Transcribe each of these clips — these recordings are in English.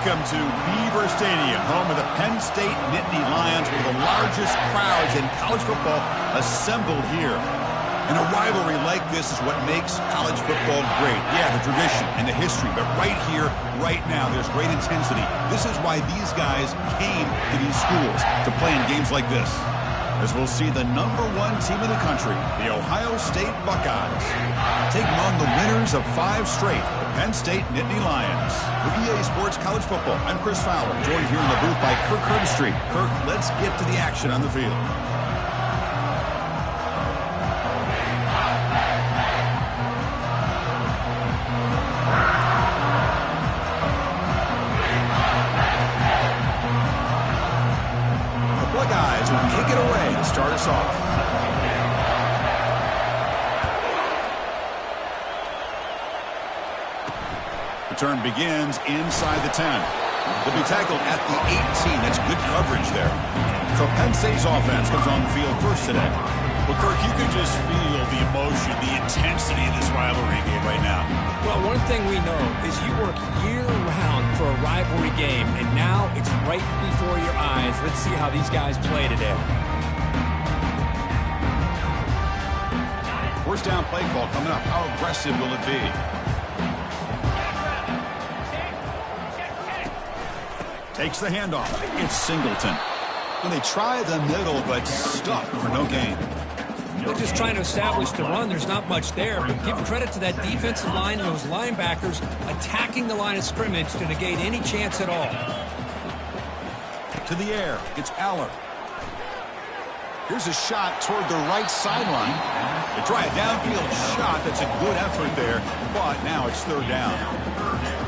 Welcome to Beaver Stadium, home of the Penn State Nittany Lions, one of the largest crowds in college football assembled here. And a rivalry like this is what makes college football great. Yeah, the tradition and the history, but right here, right now, there's great intensity. This is why these guys came to these schools to play in games like this. As we'll see the #1 team in the country, the Ohio State Buckeyes, taking on the winners of 5 straight, the Penn State Nittany Lions. For EA Sports College Football, I'm Chris Fowler, joined here in the booth by Kirk Herbstreit. Kirk, let's get to the action on the field. Buckeyes will kick it away to start us off. Return begins inside the 10. They'll be tackled at the 18. That's good coverage there. So Penn State's offense comes on the field first today. Well, Kirk, you can just feel the emotion, the intensity of this rivalry game right now. Well, one thing we know is you work year-round for a rivalry game, and now it's right before your eyes. Let's see how these guys play today. First down play call coming up. How aggressive will it be? Takes the handoff. It's Singleton. And they try the middle, but stuck for no gain. They're just trying to establish the run. There's not much there, but give credit to that defensive line and those linebackers attacking the line of scrimmage to negate any chance at all. To the air, it's Aller. Here's a shot toward the right sideline. They try a downfield shot. That's a good effort there, but now it's third down.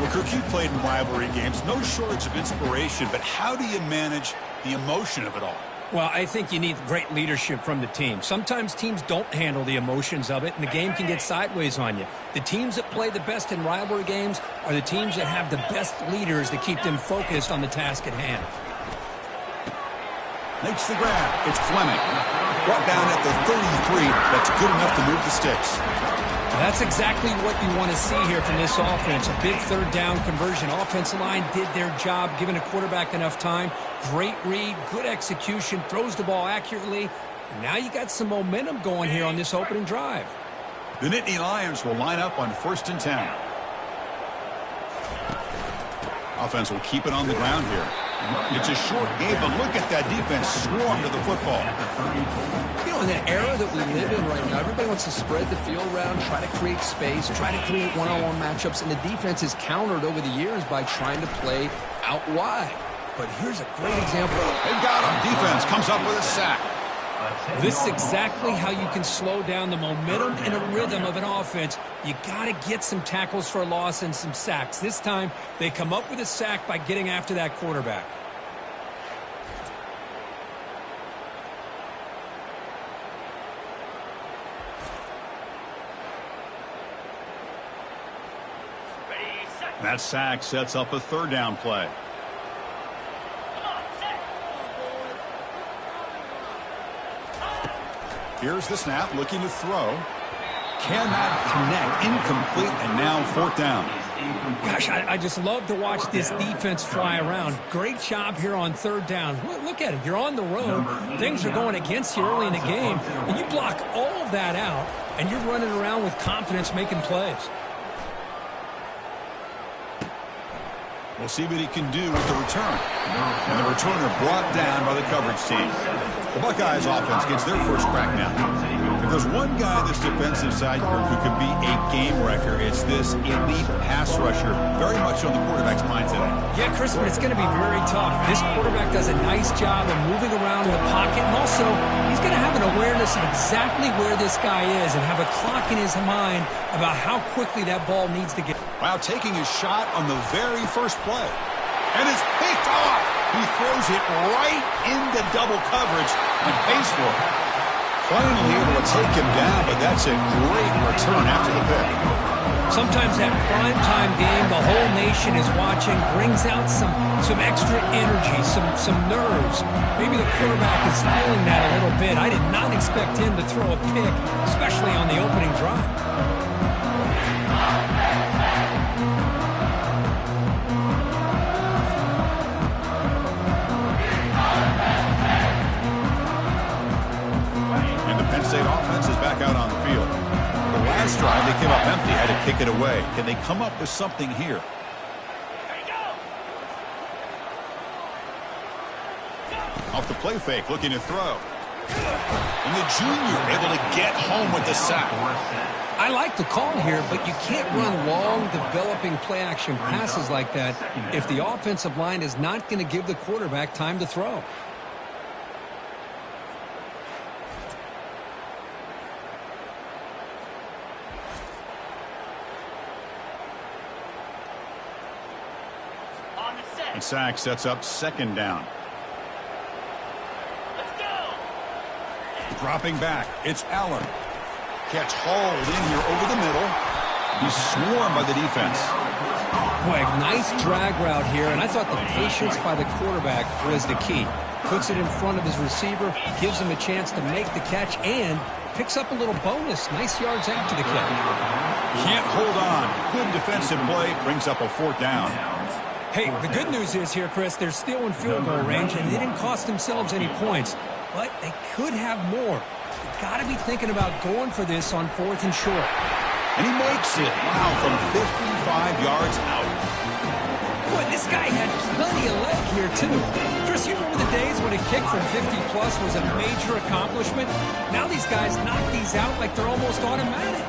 Well, Kirk, you played in rivalry games. No shortage of inspiration, but how do you manage the emotion of it all? Well, I think you need great leadership from the team. Sometimes teams don't handle the emotions of it, and the game can get sideways on you. The teams that play the best in rivalry games are the teams that have the best leaders to keep them focused on the task at hand. Makes the grab. It's Fleming. Brought down at the 33. That's good enough to move the sticks. That's exactly what you want to see here from this offense. A big third down conversion. Offensive line did their job, giving a quarterback enough time. Great read, good execution, throws the ball accurately. And now you got some momentum going here on this opening drive. The Nittany Lions will line up on 1st and 10. Offense will keep it on the ground here. It's a short game, but look at that defense swarm to the football. You know, in the era that we live in right now, everybody wants to spread the field around, try to create space, try to create one-on-one matchups, and the defense is countered over the years by trying to play out wide. But here's a great example. They got him. Defense comes up with a sack. This is exactly how you can slow down the momentum and a rhythm of an offense. You got to get some tackles for a loss and some sacks. This time, they come up with a sack by getting after that quarterback. That sack sets up a third down play. Here's the snap, looking to throw. Cannot connect, incomplete, and now 4th down. Gosh, I just love to watch this defense fly around. Great job here on 3rd down. Look at it. You're on the road. Things are going against you early in the game, and you block all of that out, and you're running around with confidence making plays. We'll see what he can do with the return. And the returner brought down by the coverage team. The Buckeyes offense gets their first crack now. If there's one guy this defensive side, Kirk, who could be a game wrecker, it's this elite pass rusher, very much on the quarterback's mind today. Yeah, Chris, but it's going to be very tough. This quarterback does a nice job of moving around in the pocket, and also he's going to have an awareness of exactly where this guy is and have a clock in his mind about how quickly that ball needs to get. Wow, taking his shot on the very first play. And it's picked off. He throws it right into double coverage and pays for it. Finally able to take him down, but that's a great return after the pick. Sometimes that primetime game, the whole nation is watching, brings out some extra energy, some nerves. Maybe the quarterback is feeling that a little bit. I did not expect him to throw a pick, especially on the opening drive. last drive, they came up empty, had to kick it away. Can they come up with something here? Off the play fake, looking to throw. And the junior able to get home with the sack. I like the call here, but you can't run long, developing play-action passes like that if the offensive line is not going to give the quarterback time to throw. And sack sets up second down. Dropping back, it's Allen. Catch hauled in here over the middle. He's swarmed by the defense. Boy, nice drag route here, and I thought the patience by the quarterback was the key. Puts it in front of his receiver, gives him a chance to make the catch, and picks up a little bonus. Nice yards after the catch. Can't hold on. Good defensive play, brings up a fourth down. Hey, the good news is here, Chris, they're still in field goal range, and they didn't cost themselves any points. But they could have more. They've got to be thinking about going for this on 4th and short. And he makes it. Wow, from 55 yards out. Boy, this guy had plenty of leg here, too. Chris, you remember the days when a kick from 50-plus was a major accomplishment? Now these guys knock these out like they're almost automatic.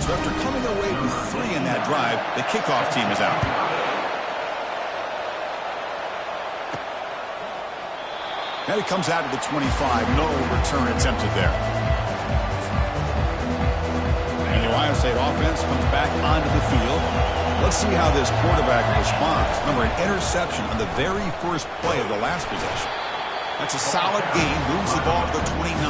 So after coming away with 3 in that drive, the kickoff team is out. Now he comes out to the 25. No return attempted there. And the Ohio State offense comes back onto the field. Let's see how this quarterback responds. Remember, an interception on the very first play of the last possession. That's a solid game. Moves the ball to the 29.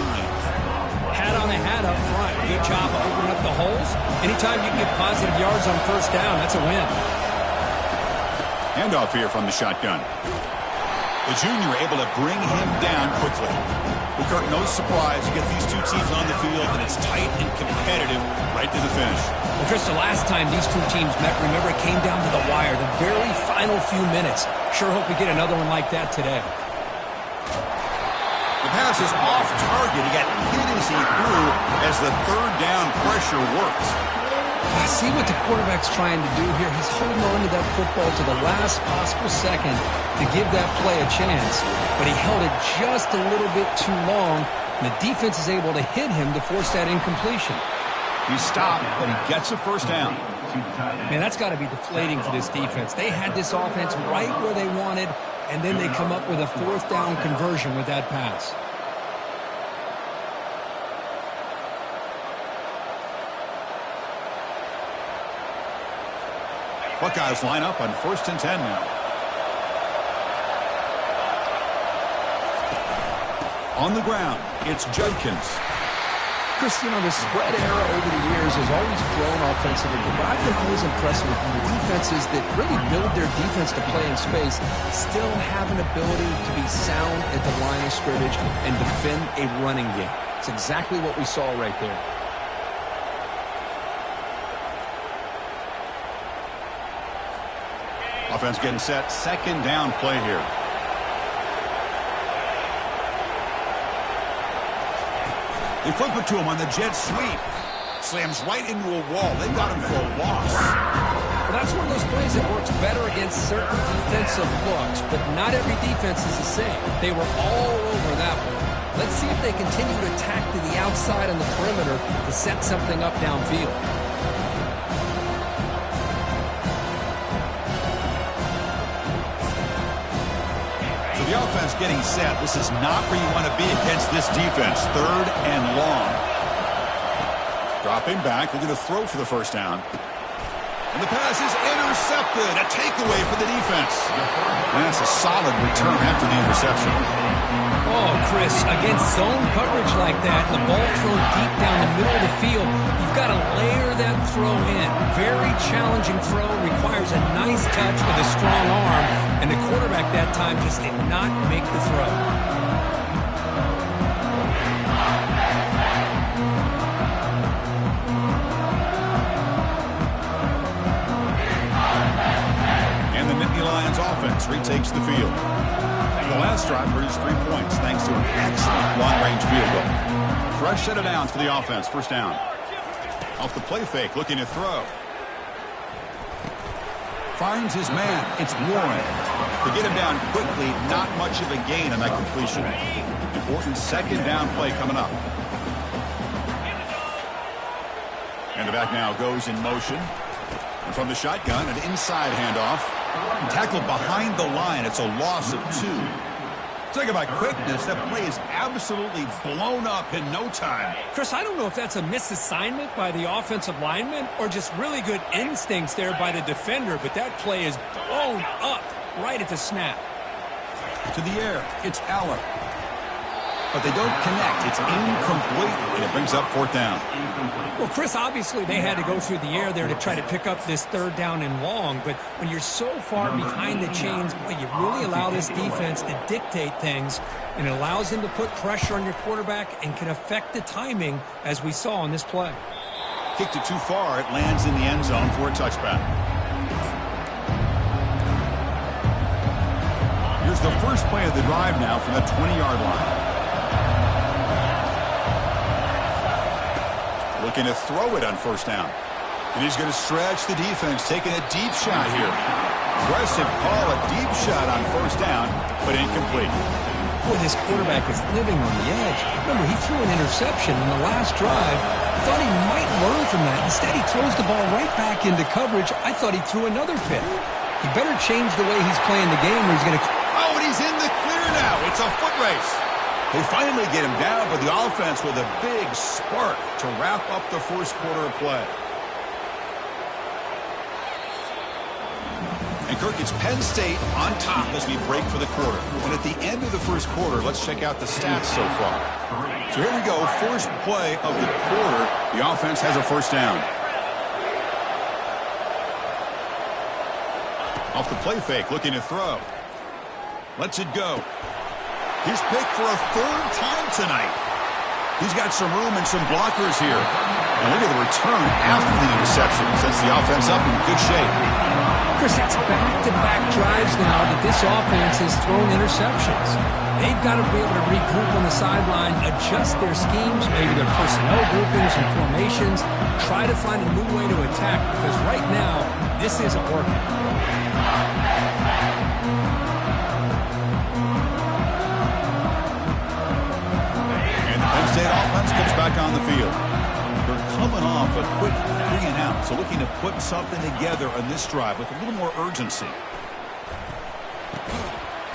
Hat on a hat up front. Good job of opening up the holes. Anytime you can get positive yards on first down, that's a win. Handoff here from the shotgun. The junior able to bring him down quickly. Well, Kirk, no surprise. You get these two teams on the field, and it's tight and competitive right to the finish. Well, Chris, the last time these two teams met, remember, it came down to the wire, the very final few minutes. Sure hope we get another one like that today. The pass is off target. He got hit as he threw as the third down pressure works. I see what the quarterback's trying to do here. He's holding on to that football to the last possible second to give that play a chance. But he held it just a little bit too long, and the defense is able to hit him to force that incompletion. He stopped, but he gets a first down. Man, that's got to be deflating for this defense. They had this offense right where they wanted, and then they come up with a fourth down conversion with that pass. Buckeyes line up on 1st and 10 now. On the ground, it's Judkins. Chris, you know, the spread era over the years has always grown offensively, but I've been always impressed with the defenses that really build their defense to play in space still have an ability to be sound at the line of scrimmage and defend a running game. It's exactly what we saw right there. Offense getting set. Second down play here. They flip it to him on the jet sweep. Slams right into a wall. They got him for a loss. Well, that's one of those plays that works better against certain defensive looks, but not every defense is the same. They were all over that one. Let's see if they continue to attack to the outside on the perimeter to set something up downfield. The offense getting set. This is not where you want to be against this defense. 3rd and long. Dropping back. They're going to throw for the first down. And the pass is intercepted. A takeaway for the defense. And that's a solid return after the interception. Oh, Chris, against zone coverage like that, the ball thrown deep down the middle of the field, you've got to layer that throw in. Very challenging throw, requires a nice touch with a strong arm, and the quarterback that time just did not make the throw. Lions offense retakes the field. The last drive produced 3 points thanks to an excellent long-range field goal. Fresh set of downs for the offense. First down. Off the play fake, looking to throw. Finds his man. It's Warren. To get him down quickly, not much of a gain on that completion. Important second down play coming up. And the back now goes in motion. And from the shotgun, an inside handoff. Tackled behind the line. It's a loss of 2. Talk about quickness. That play is absolutely blown up in no time. Chris, I don't know if that's a misassignment by the offensive lineman or just really good instincts there by the defender, but that play is blown up right at the snap. To the air. It's Allen. But they don't connect. It's incomplete, and it brings up 4th down. Well, Chris, obviously they had to go through the air there to try to pick up this 3rd down and long, but when you're so far behind the chains, boy, you really allow this defense to dictate things, and it allows them to put pressure on your quarterback and can affect the timing, as we saw on this play. Kicked it too far. It lands in the end zone for a touchback. Here's the first play of the drive now from the 20-yard line. Looking to throw it on 1st down. And he's going to stretch the defense, taking a deep shot here. Aggressive call, a deep shot on 1st down, but incomplete. Boy, this quarterback is living on the edge. Remember, he threw an interception in the last drive. Thought he might learn from that. Instead, he throws the ball right back into coverage. I thought he threw another pick. He better change the way he's playing the game or he's going to... Oh, and he's in the clear now. It's a foot race. They finally get him down, but the offense with a big spark to wrap up the first quarter of play. And Kirk, it's Penn State on top as we break for the quarter. And at the end of the first quarter, let's check out the stats so far. So here we go, first play of the quarter. The offense has a 1st down. Off the play fake, looking to throw. Lets it go. He's picked for a 3rd time tonight. He's got some room and some blockers here. And look at the return after the interception. Sets the offense up in good shape. Chris, that's back-to-back drives now that this offense has thrown interceptions. They've got to be able to regroup on the sideline, adjust their schemes, maybe their personnel groupings and formations, try to find a new way to attack, because right now, this isn't working. State offense comes back on the field. They're coming off a quick 3 and out, so looking to put something together on this drive with a little more urgency.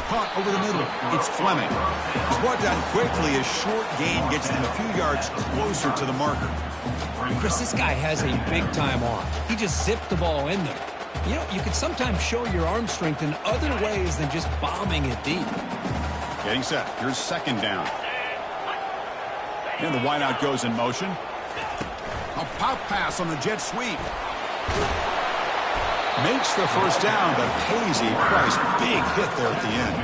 Caught over the middle. It's Fleming. He's brought down quickly. A short gain gets them a few yards closer to the marker. Chris, this guy has a big-time arm. He just zipped the ball in there. You know, you can sometimes show your arm strength in other ways than just bombing it deep. Getting set. Here's 2nd down. And the wideout goes in motion. A pop pass on the jet sweep. Makes the 1st down, but pays a price. Big hit there at the end.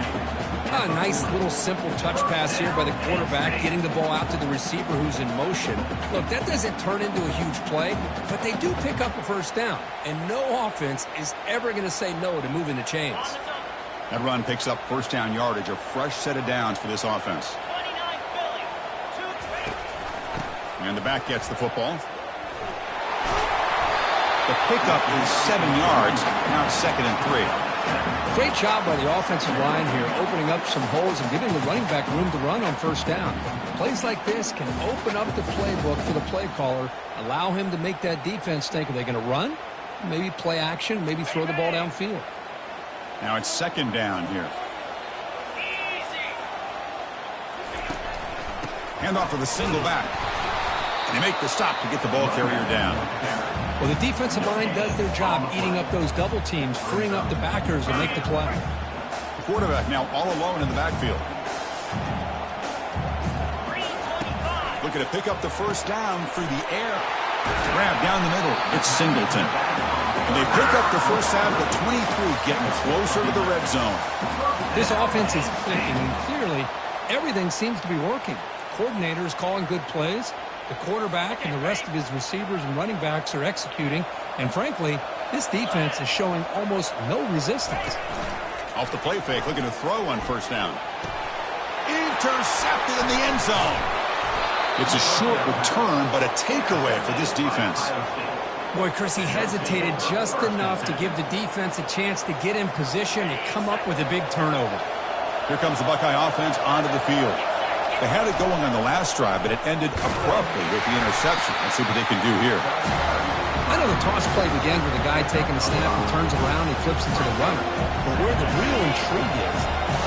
A nice little simple touch pass here by the quarterback, getting the ball out to the receiver who's in motion. Look, that doesn't turn into a huge play, but they do pick up a 1st down. And no offense is ever going to say no to moving the chains. That run picks up 1st down yardage, a fresh set of downs for this offense. And the back gets the football. The pickup is 7 yards. Now it's 2nd and 3. Great job by the offensive line here, opening up some holes and giving the running back room to run on 1st down. Plays like this can open up the playbook for the play caller, allow him to make that defense think, are they going to run? Maybe play action, maybe throw the ball downfield. Now it's 2nd down here. Hand off to the single back. And they make the stop to get the ball carrier down. Well, the defensive line does their job eating up those double teams, freeing up the backers to make the play. The quarterback now all alone in the backfield. Looking to pick up the 1st down through the air. Grab down the middle. It's Singleton. And they pick up the 1st down at the 23, getting closer to the red zone. This offense is clicking, and clearly everything seems to be working. Coordinator is calling good plays. The quarterback and the rest of his receivers and running backs are executing. And frankly, This defense is showing almost no resistance. Off the play fake, looking to throw on first down. Intercepted in the end zone. It's a short return, but a takeaway for this defense. Boy, Chris, he hesitated just enough to give the defense a chance to get in position and come up with a big turnover. Here comes the Buckeye offense onto the field. They had it going on the last drive, but it ended abruptly with the interception. Let's see what they can do here. I know the toss play begins with a guy taking a snap and turns around and flips into the runner. But where the real intrigue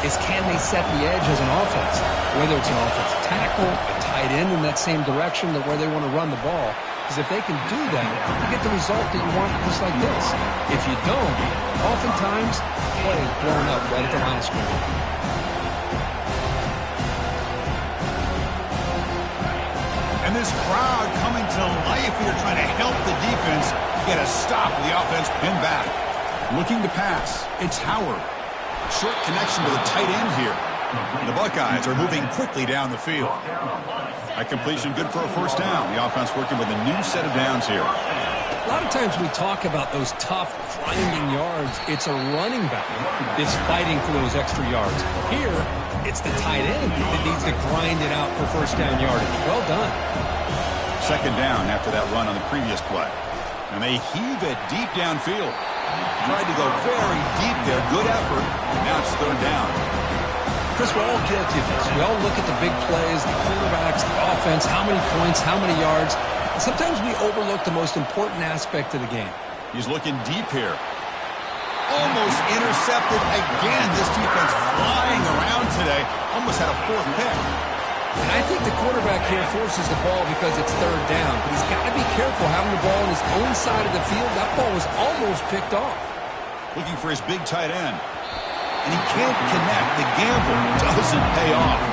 is can they set the edge as an offense? Whether it's an offensive tackle, a tight end in that same direction that where they want to run the ball. Because if they can do that, you get the result that you want just like this. If you don't, oftentimes, play is blown up right at the line of scrimmage. And this crowd coming to life here trying to help the defense get a stop with the offense pinned back. Looking to pass. It's Howard. Short connection to the tight end here. The Buckeyes are moving quickly down the field. That completion good for a first down. The offense working with a new set of downs here. A lot of times we talk about those tough, grinding yards. It's a running back that's fighting for those extra yards. Here, it's the tight end that needs to grind it out for first down yardage. Well done. Second down after that run on the previous play. And they heave it deep downfield. Tried to go very deep there. Good effort. And now it's third down. Chris, we're all guilty of this. We all look at the big plays, the quarterbacks, the offense, how many points, how many yards. And sometimes we overlook the most important aspect of the game. He's looking deep here. Almost intercepted again. This defense flying around today. Almost had a fourth pick. And I think the quarterback here forces the ball because it's third down. But he's got to be careful having the ball on his own side of the field. That ball was almost picked off. Looking for his big tight end. And he can't connect. The gamble doesn't pay off.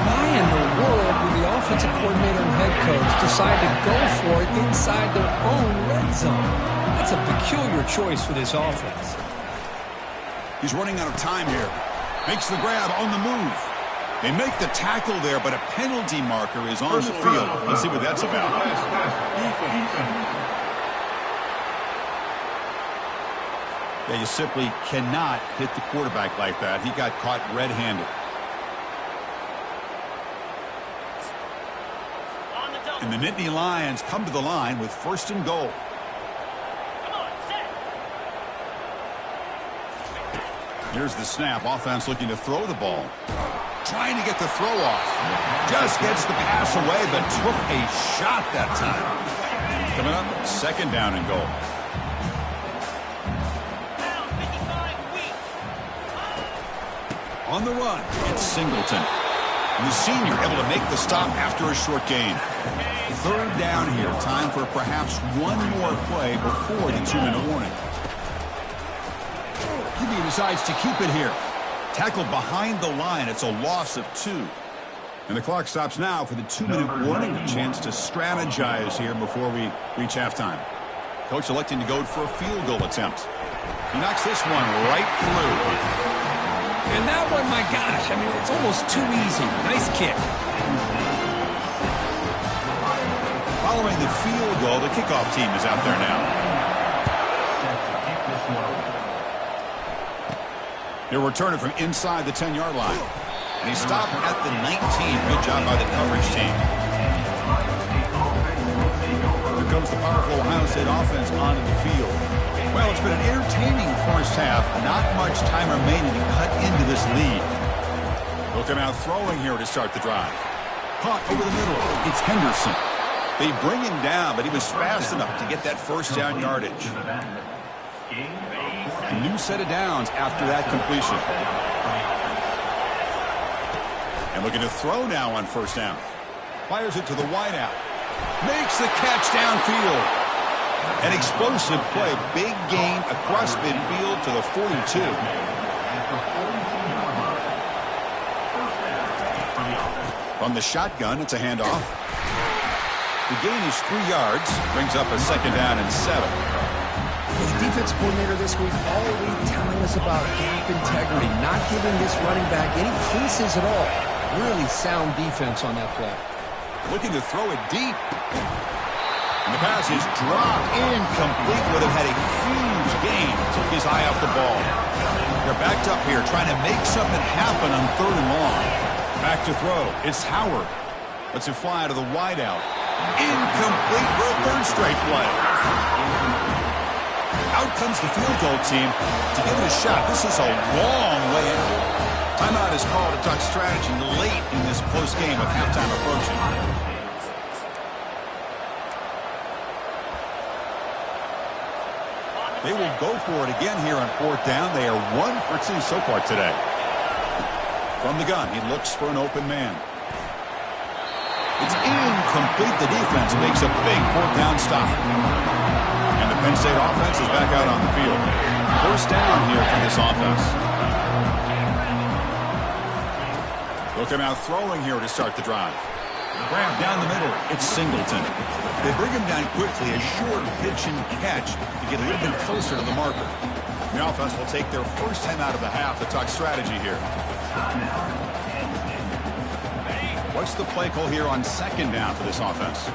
Why in the world would the offensive coordinator and head coach decide to go for it inside their own red zone? That's a peculiar choice for this offense. He's running out of time here. Makes the grab on the move. They make the tackle there, but a penalty marker is on the field. Let's see what that's about. Yeah, you simply cannot hit the quarterback like that. He got caught red-handed. And the Nittany Lions come to the line with first and goal. Here's the snap. Offense looking to throw the ball. Trying to get the throw off. Just gets the pass away, but took a shot that time. Coming up, second down and goal. On the run, it's Singleton. And the senior able to make the stop after a short gain. Third down here. Time for perhaps one more play before the 2-minute warning. QB decides to keep it here. Tackled behind the line. It's a loss of 2. And the clock stops now for the 2-minute warning. A chance to strategize here before we reach halftime. Coach electing to go for a field goal attempt. He knocks this one right through. And that one, my gosh, I mean, it's almost too easy. Nice kick. Following the field goal, the kickoff team is out there now. He'll return it from inside the 10-yard line. And he stopped at the 19. Good job by the coverage team. Here comes the powerful Ohio State offense onto the field. Well, it's been an entertaining first half. Not much time remaining to cut into this lead. Looking out throwing here to start the drive. Caught over the middle. It's Henderson. They bring him down, but he was fast enough to get that first down yardage. A new set of downs after that completion. And looking to throw now on first down. Fires it to the wideout. Makes the catch downfield. An explosive play. Big gain across midfield to the 42. From the shotgun, it's a handoff. The gain is 3 yards. Brings up a second down and 7. The defense coordinator this week already telling us about gap integrity, not giving this running back any creases at all. Really sound defense on that play. Looking to throw it deep. And the pass is dropped incomplete. Would have had a huge gain. Took his eye off the ball. They're backed up here trying to make something happen on 3rd and long. Back to throw. It's Howard. Lets it fly to the wideout. Incomplete for a 3rd straight play. Out comes the field goal team to give it a shot. This is a long way in. Timeout is called to talk strategy late in this close game with halftime approaching. They will go for it again here on 4th down. They are 1 for 2 so far today. From the gun, he looks for an open man. It's incomplete. The defense makes a big 4th down stop. And the Penn State offense is back out on the field. 1st down here for this offense. They'll come out throwing here to start the drive. Grab down the middle. It's Singleton. They bring him down quickly. A short pitch and catch to get a little bit closer to the marker. The offense will take their first time out of the half to talk strategy here. What's the play call here on 2nd down for this offense?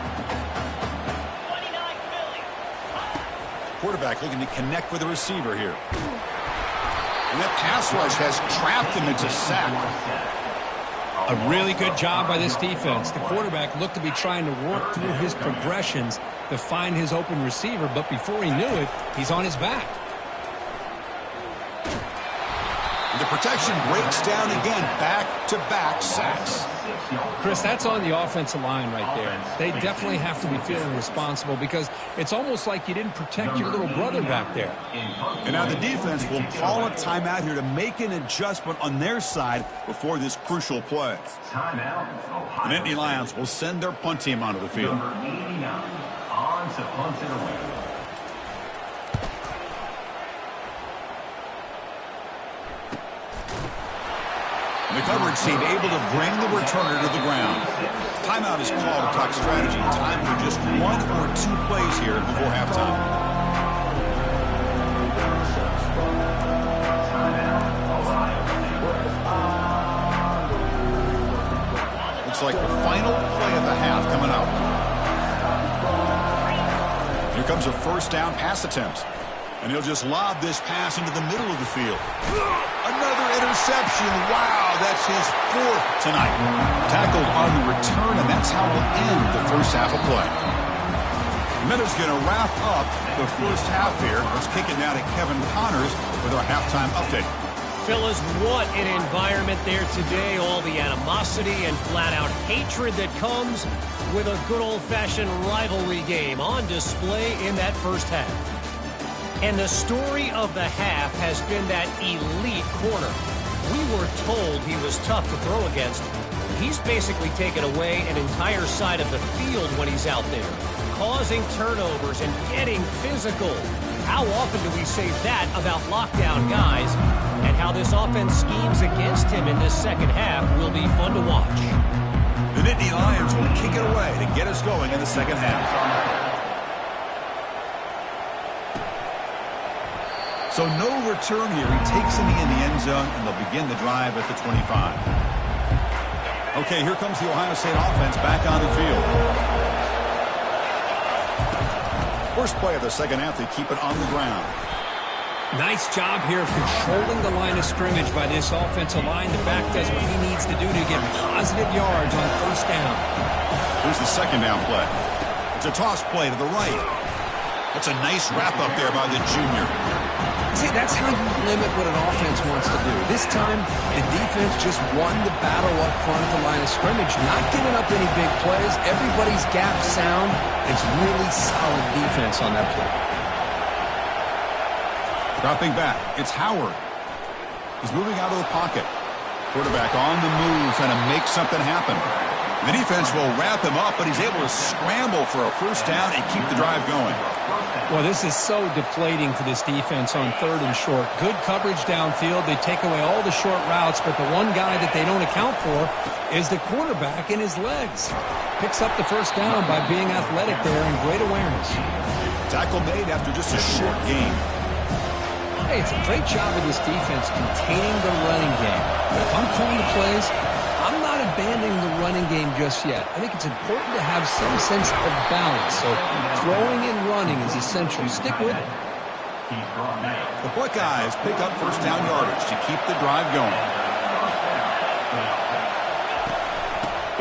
Quarterback looking to connect with the receiver here. And that pass rush has trapped him into sack. A really good job by this defense. The quarterback looked to be trying to work through his progressions to find his open receiver, but before he knew it, he's on his back. The protection breaks down again. Back-to-back sacks. Chris, that's on the offensive line right there. They definitely have to be feeling responsible because it's almost like you didn't protect your little brother back there. And now the defense will call a timeout here to make an adjustment on their side before this crucial play. The Nittany Lions will send their punt team onto the field. Number 89 on to punt it away. The coverage team able to bring the returner to the ground. Timeout is called to talk strategy. Time for just 1 or 2 plays here before halftime. Looks like the final play of the half coming up. Here comes a 1st down pass attempt. And he'll just lob this pass into the middle of the field. Another interception. Wow, that's his 4th tonight. Tackled on the return, and that's how we'll end the first half of play. Minutes going to wrap up the first half here. Let's kick it now to Kevin Connors with our halftime update. Fellas, what an environment there today. All the animosity and flat-out hatred that comes with a good old-fashioned rivalry game on display in that first half. And the story of the half has been that elite corner. We were told he was tough to throw against. He's basically taken away an entire side of the field when he's out there, causing turnovers and getting physical. How often do we say that about lockdown guys? And how this offense schemes against him in this second half will be fun to watch. The Nittany Lions will kick it away to get us going in the second half. So no return here. He takes it in the end zone, and they'll begin the drive at the 25. Okay, here comes the Ohio State offense back on the field. First play of the second half, they keep it on the ground. Nice job here of controlling the line of scrimmage by this offensive line. The back does what he needs to do to get positive yards on 1st down. Here's the 2nd down play. It's a toss play to the right. That's a nice wrap up there by the junior. See, that's how you limit what an offense wants to do. This time, the defense just won the battle up front at the line of scrimmage, not giving up any big plays. Everybody's gap sound. It's really solid defense on that play. Dropping back, it's Howard. He's moving out of the pocket. Quarterback on the move, trying to make something happen. The defense will wrap him up, but he's able to scramble for a 1st down and keep the drive going. Well, this is so deflating for this defense on 3rd and short. Good coverage downfield. They take away all the short routes, but the one guy that they don't account for is the quarterback in his legs. Picks up the 1st down by being athletic there and great awareness. Tackle made after just a short game. Hey, it's a great job of this defense containing the running game. But if I'm calling the plays, I'm not a abandoning the running game just yet. I think it's important to have some sense of balance. So throwing and running is essential. Stick with it. The Buckeyes pick up first down yardage to keep the drive going.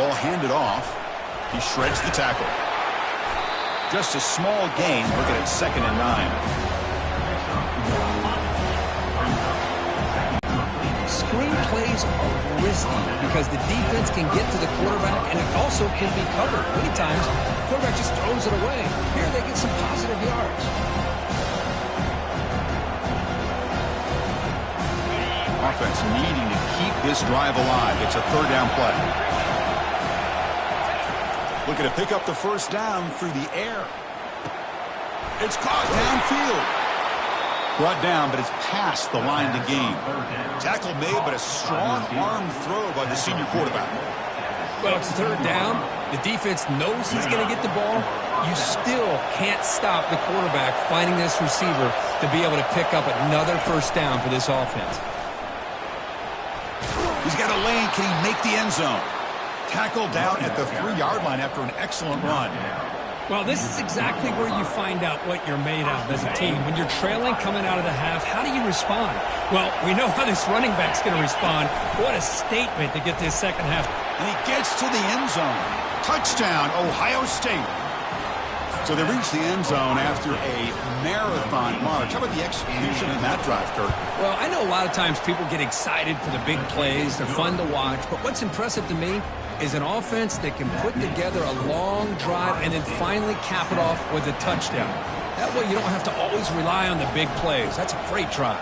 Ball handed off. He shreds the tackle. Just a small gain. Looking at 2nd and 9. Screen plays are risky because the defense can get to the quarterback and it also can be covered. Many times, the quarterback just throws it away. Here they get some positive yards. Offense needing to keep this drive alive. It's a 3rd down play. Looking to pick up the first down through the air. It's caught downfield. Brought down, but it's past the line to gain. Tackle made, but a strong arm throw by the senior quarterback. Well, it's 3rd down. The defense knows he's going to get the ball. You still can't stop the quarterback finding this receiver to be able to pick up another first down for this offense. He's got a lane. Can he make the end zone? Tackled down at the 3-yard line after an excellent run. Well, this is exactly where you find out what you're made of as a team. When you're trailing coming out of the half, how do you respond? Well, we know how this running back's going to respond. What a statement to get this second half. And he gets to the end zone. Touchdown, Ohio State. So they reach the end zone after a marathon march. How about the execution in that drive, Kirk? Well, I know a lot of times people get excited for the big plays. They're fun to watch. But what's impressive to me is an offense that can put together a long drive and then finally cap it off with a touchdown. That way you don't have to always rely on the big plays. That's a great drive.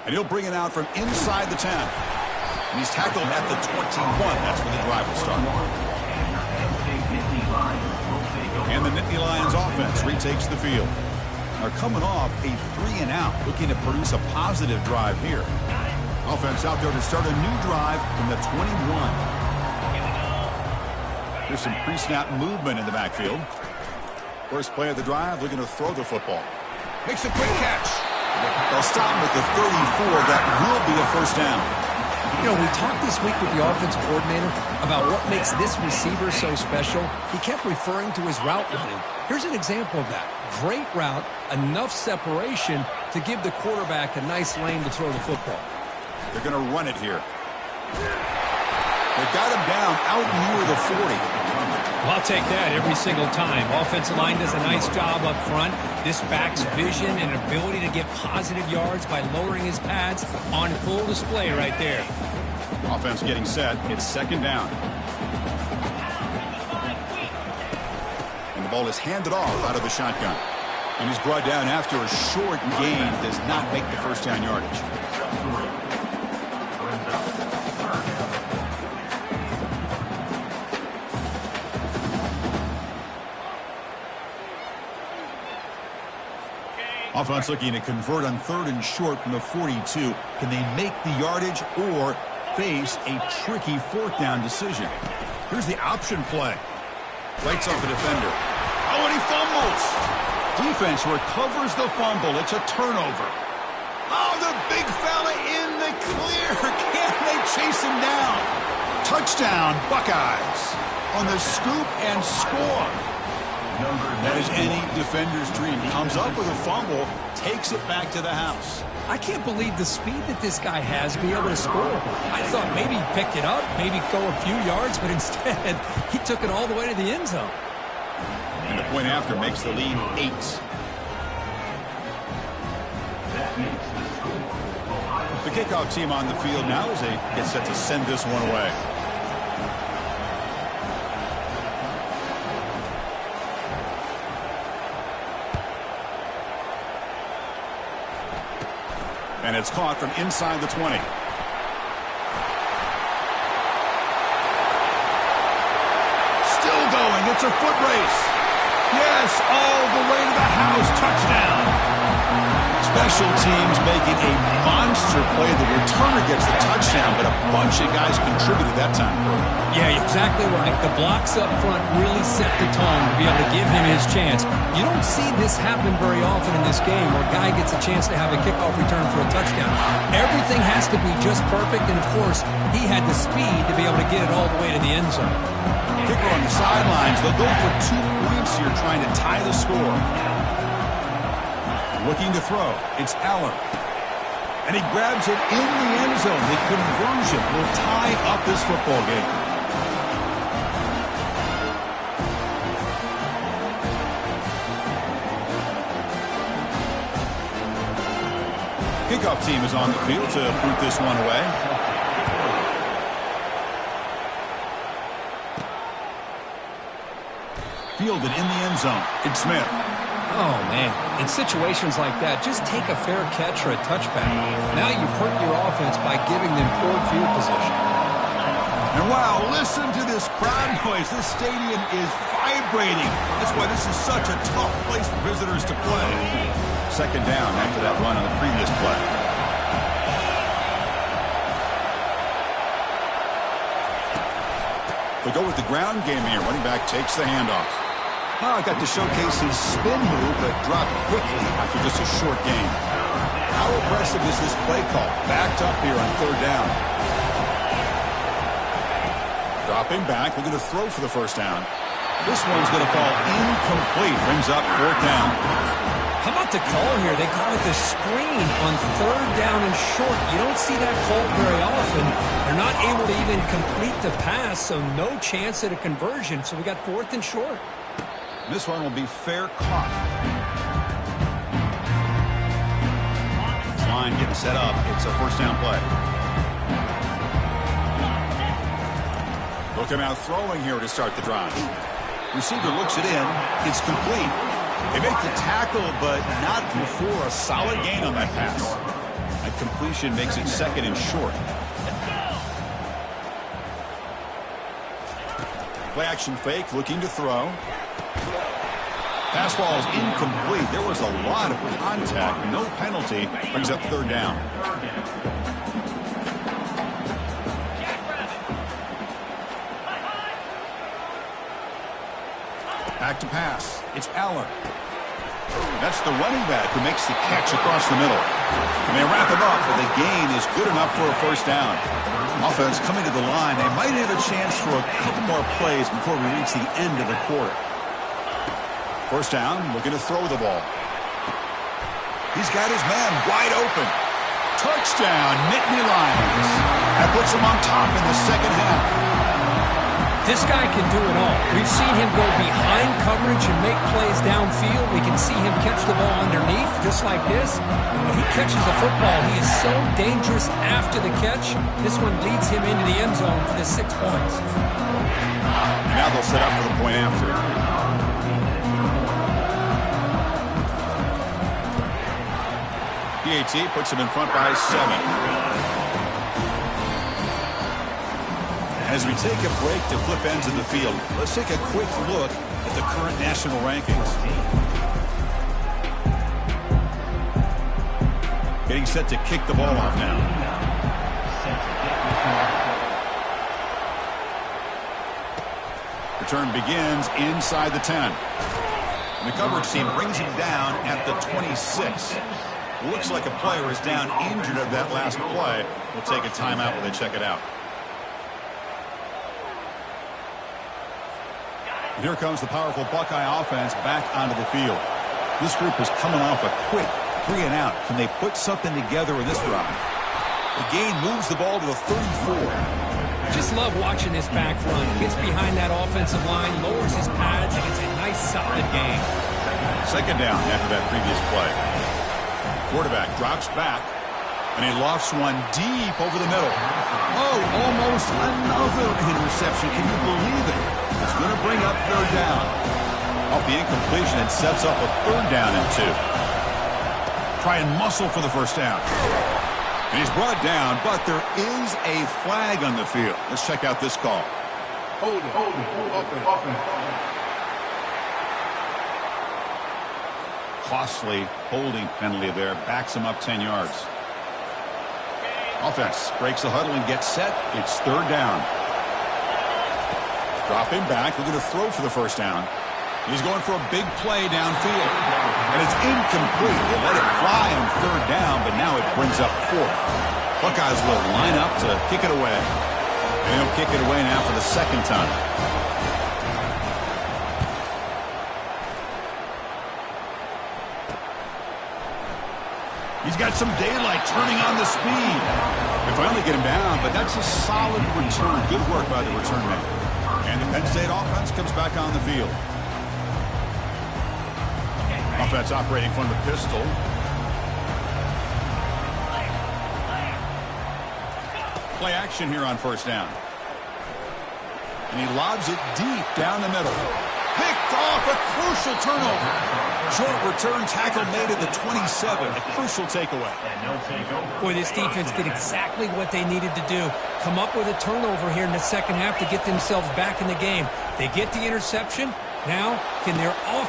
And he'll bring it out from inside the 10. And he's tackled at the 21. That's when the drive will start. And the Nittany Lions offense retakes the field. Are coming off a 3-and-out, looking to produce a positive drive here. Offense out there to start a new drive from the 21. There's some pre-snap movement in the backfield. First play of the drive, looking to throw the football. Makes a quick catch. They'll stop him at the 34. That will be a first down. You know, we talked this week with the offensive coordinator about what makes this receiver so special. He kept referring to his route running. Here's an example of that. Great route, enough separation to give the quarterback a nice lane to throw the football. They're going to run it here. They got him down out near the 40. Well, I'll take that every single time. Offensive line does a nice job up front. This back's vision and ability to get positive yards by lowering his pads on full display right there. Offense getting set. It's 2nd down. And the ball is handed off out of the shotgun. And he's brought down after a short gain. Does not make the first down yardage. Offense looking to convert on 3rd and short from the 42. Can they make the yardage or face a tricky 4th down decision? Here's the option play. Lights off the defender. Oh, and he fumbles. Defense recovers the fumble. It's a turnover. Oh, the big fella in the clear. Can they chase him down? Touchdown, Buckeyes. On the scoop and score. That is any defender's dream. Comes up with a fumble, takes it back to the house. I can't believe the speed that this guy has to be able to score. I thought maybe he picked it up, maybe go a few yards, but instead he took it all the way to the end zone. And the point after makes the lead 8. The kickoff team on the field now as they get set to send this one away. And it's caught from inside the 20. Still going. It's a foot race. Yes, all the way to the house. Touchdown. Special teams making a monster play. The returner gets the touchdown, but a bunch of guys contributed that time. Yeah, exactly right. The blocks up front really set the tone to be able to give him his chance. You don't see this happen very often in this game where a guy gets a chance to have a kickoff return for a touchdown. Everything has to be just perfect, and of course, he had the speed to be able to get it all the way to the end zone. Kicker on the sidelines. They'll go for 2 points here, trying to tie the score. Looking to throw. It's Allen. And he grabs it in the end zone. The conversion will tie up this football game. Kickoff team is on the field to boot this one away. Fielded in the end zone. It's Smith. Oh, man. In situations like that, just take a fair catch or a touchback. Now you've hurt your offense by giving them poor field position. And wow, listen to this crowd noise. This stadium is vibrating. That's why this is such a tough place for visitors to play. Second down after that run on the previous play. They go with the ground game here. Running back takes the handoff. Oh, got to showcase his spin move, but dropped quickly after just a short gain. How impressive is this play call? Backed up here on third down. Dropping back, looking to throw for the first down. This one's going to fall incomplete. Brings up fourth down. How about the call here? They call it the screen on third down and short. You don't see that called very often. They're not able to even complete the pass, so no chance at a conversion. So we got fourth and short. This one will be fair caught. Line getting set up. It's a first down play. They'll come out throwing here to start the drive. Receiver looks it in. It's complete. They make the tackle, but not before a solid gain on that pass. That completion makes it second and short. Play action fake, looking to throw. Pass ball is incomplete. There was a lot of contact. No penalty. Brings up third down. Back to pass. It's Allen. That's the running back who makes the catch across the middle. And they wrap him up, but the gain is good enough for a first down. Offense coming to the line. They might have a chance for a couple more plays before we reach the end of the quarter. First down, looking to throw the ball. He's got his man wide open. Touchdown, Nittany Lions. That puts him on top in the second half. This guy can do it all. We've seen him go behind coverage and make plays downfield. We can see him catch the ball underneath, just like this. And when he catches the football, he is so dangerous after the catch. This one leads him into the end zone for the 6 points. And now they'll set up for the point after. PAT puts him in front by 7. As we take a break to flip ends of the field, let's take a quick look at the current national rankings. Getting set to kick the ball off now. Return begins inside the 10. And the coverage team brings him down at the 26. Looks like a player is down injured of that last play. We'll take a timeout while they check it out. And here comes the powerful Buckeye offense back onto the field. This group is coming off a quick 3 and out. Can they put something together in this drive? The gain moves the ball to the 34. Just love watching this back run. Gets behind that offensive line, lowers his pads, and it's a nice solid gain. Second down after that previous play. Quarterback drops back, and he lofts one deep over the middle. Oh, almost another interception. Can you believe it? It's going to bring up third down. Off the incompletion, it sets up a third down and 2. Try and muscle for the first down. And he's brought down, but there is a flag on the field. Let's check out this call. Hold it, open. costly holding penalty there. Backs him up 10 yards. Offense breaks the huddle and gets set. It's third down. Dropping back, looking to throw for the first down. He's going for a big play downfield. And it's incomplete. They let it fly on third down, but now it brings up fourth. Buckeyes will line up to kick it away. And he'll kick it away now for the second time. He's got some daylight turning on the speed. They finally get him down, but that's a solid return. Good work by the return man. And the Penn State offense comes back on the field. Offense operating from the pistol. Play action here on first down. And he lobs it deep down the middle. Picked off, a crucial turnover. Short return tackle made at the 27. A crucial takeaway. Boy, this defense did exactly what they needed to do. Come up with a turnover here in the second half to get themselves back in the game. They get the interception. Now, can their off...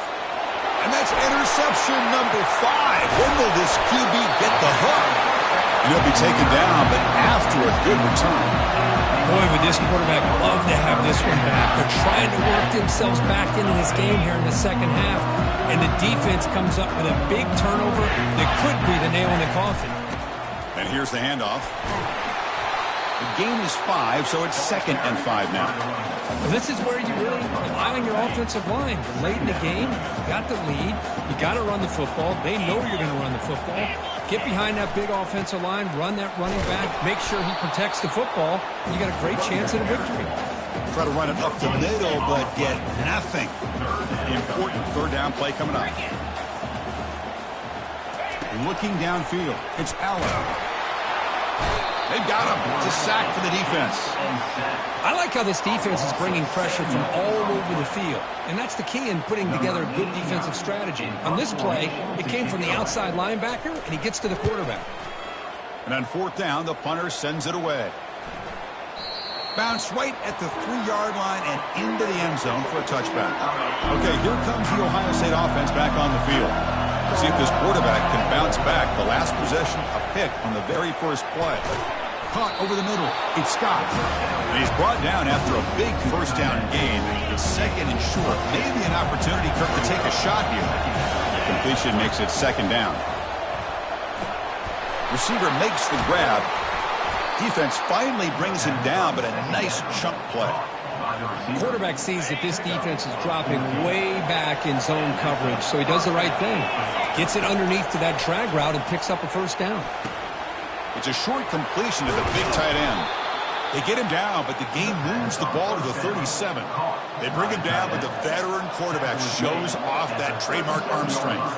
And that's interception number 5. When will this QB get the hook? And he'll be taken down, but after a good return. Boy, would this quarterback love to have this one back. They're trying to work themselves back into this game here in the second half. And the defense comes up with a big turnover that could be the nail in the coffin. And here's the handoff. The game is 5, so it's 2nd and 5 now. Well, this is where you really rely on your offensive line. You're late in the game. You got the lead. You got to run the football. They know you're going to run the football. Get behind that big offensive line. Run that running back. Make sure he protects the football. And you got a great chance at a victory. Try to run it up the middle, but get nothing. Important third down play coming up. Looking downfield. It's Allen. They've got him. It's a sack for the defense. I like how this defense is bringing pressure from all over the field. And that's the key in putting together a good defensive strategy. On this play, it came from the outside linebacker, and he gets to the quarterback. And on fourth down, the punter sends it away. Bounce right at the 3-yard line and into the end zone for a touchback. Okay, here comes the Ohio State offense back on the field. Let's see if this quarterback can bounce back. The last possession, a pick on the very first play. Caught over the middle. It's Scott. And he's brought down after a big first down gain. The second and short. Maybe an opportunity, Kirk, to take a shot here. The completion makes it second down. Receiver makes the grab. Defense finally brings him down, but a nice chunk play. Quarterback sees that this defense is dropping way back in zone coverage, so he does the right thing. Gets it underneath to that drag route and picks up a first down. It's a short completion to the big tight end. They get him down, but the game moves the ball to the 37. They bring him down, but the veteran quarterback shows off that trademark arm strength.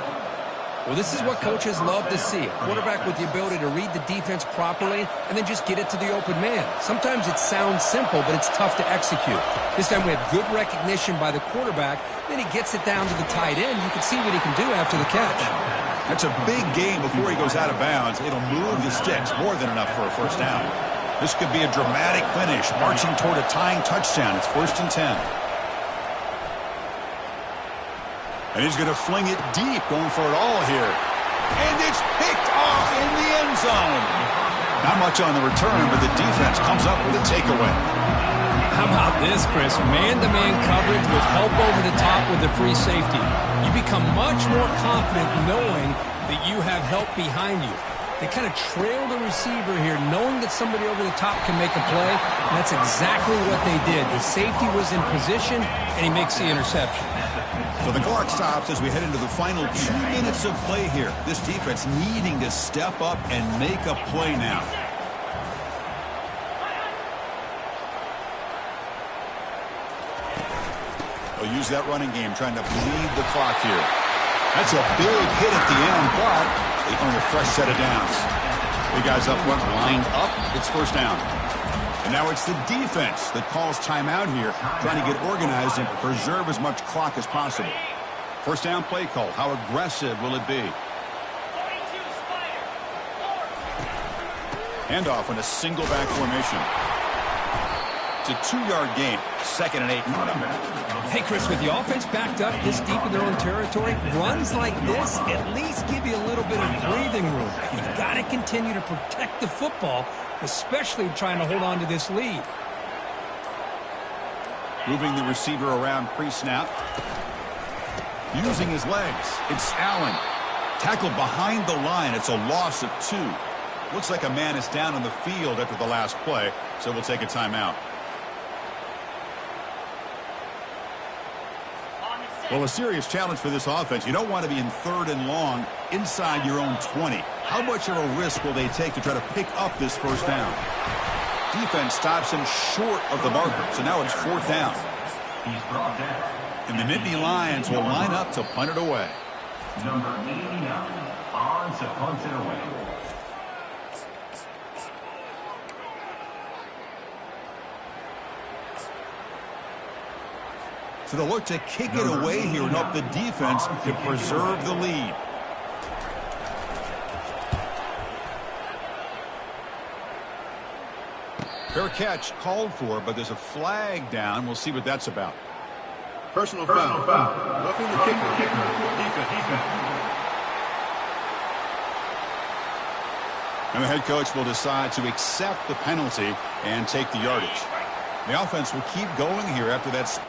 Well, this is what coaches love to see. A quarterback with the ability to read the defense properly and then just get it to the open man. Sometimes it sounds simple, but it's tough to execute. This time we have good recognition by the quarterback. Then he gets it down to the tight end. You can see what he can do after the catch. That's a big gain before he goes out of bounds. It'll move the sticks, more than enough for a first down. This could be a dramatic finish, marching toward a tying touchdown. It's 1st and 10. And he's going to fling it deep, going for it all here. And it's picked off in the end zone. Not much on the return, but the defense comes up with a takeaway. How about this, Chris? Man-to-man coverage with help over the top with the free safety. You become much more confident knowing that you have help behind you. They kind of trail the receiver here, knowing that somebody over the top can make a play. And that's exactly what they did. The safety was in position, and he makes the interception. So the clock stops as we head into the final 2 minutes of play here. This defense needing to step up and make a play now. They'll use that running game, trying to bleed the clock here. That's a big hit at the end, but they own a fresh set of downs. Big guys up front, lined up. It's first down. And now it's the defense that calls timeout here, trying to get organized and preserve as much clock as possible. First down play call. How aggressive will it be? Handoff in a single back formation. It's a 2-yard gain. 2nd and 8. Hey, Chris, with the offense backed up this deep in their own territory, runs like this at least give you a little bit of breathing room. You've got to continue to protect the football, especially trying to hold on to this lead. Moving the receiver around pre-snap. Using his legs. It's Allen. Tackled behind the line. It's a loss of 2. Looks like a man is down on the field after the last play, so we'll take a timeout. Well, a serious challenge for this offense. You don't want to be in 3rd and long inside your own 20. How much of a risk will they take to try to pick up this first down? Defense stops him short of the marker, so now it's 4th down. He's brought down. And the Nittany Lions will line up to punt it away. Number 89 on to punt it away. So they'll look to kick it away here and help the defense to preserve the lead. Fair catch called for, but there's a flag down. We'll see what that's about. Personal foul. Roughing the kicker. Defense. And the head coach will decide to accept the penalty and take the yardage. The offense will keep going here after that.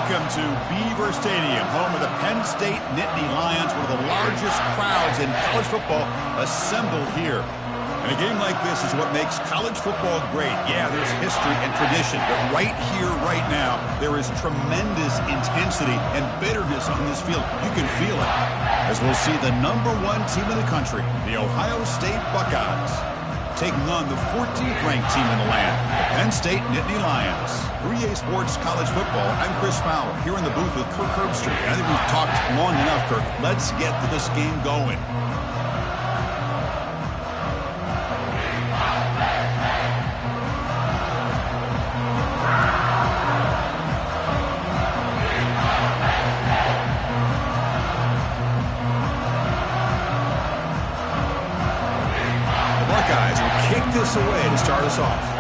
Welcome to Beaver Stadium, home of the Penn State Nittany Lions, one of the largest crowds in college football assembled here. And a game like this is what makes college football great. Yeah, there's history and tradition, but right here, right now, there is tremendous intensity and bitterness on this field. You can feel it. As we'll see the #1 team in the country, the Ohio State Buckeyes, taking on the 14th ranked team in the land, the Penn State Nittany Lions. 3A Sports College Football, I'm Chris Fowler, here in the booth with Kirk Herbstreit. I think we've talked long enough, Kirk. Let's get to this game going. The Buckeyes will kick this away to start us off.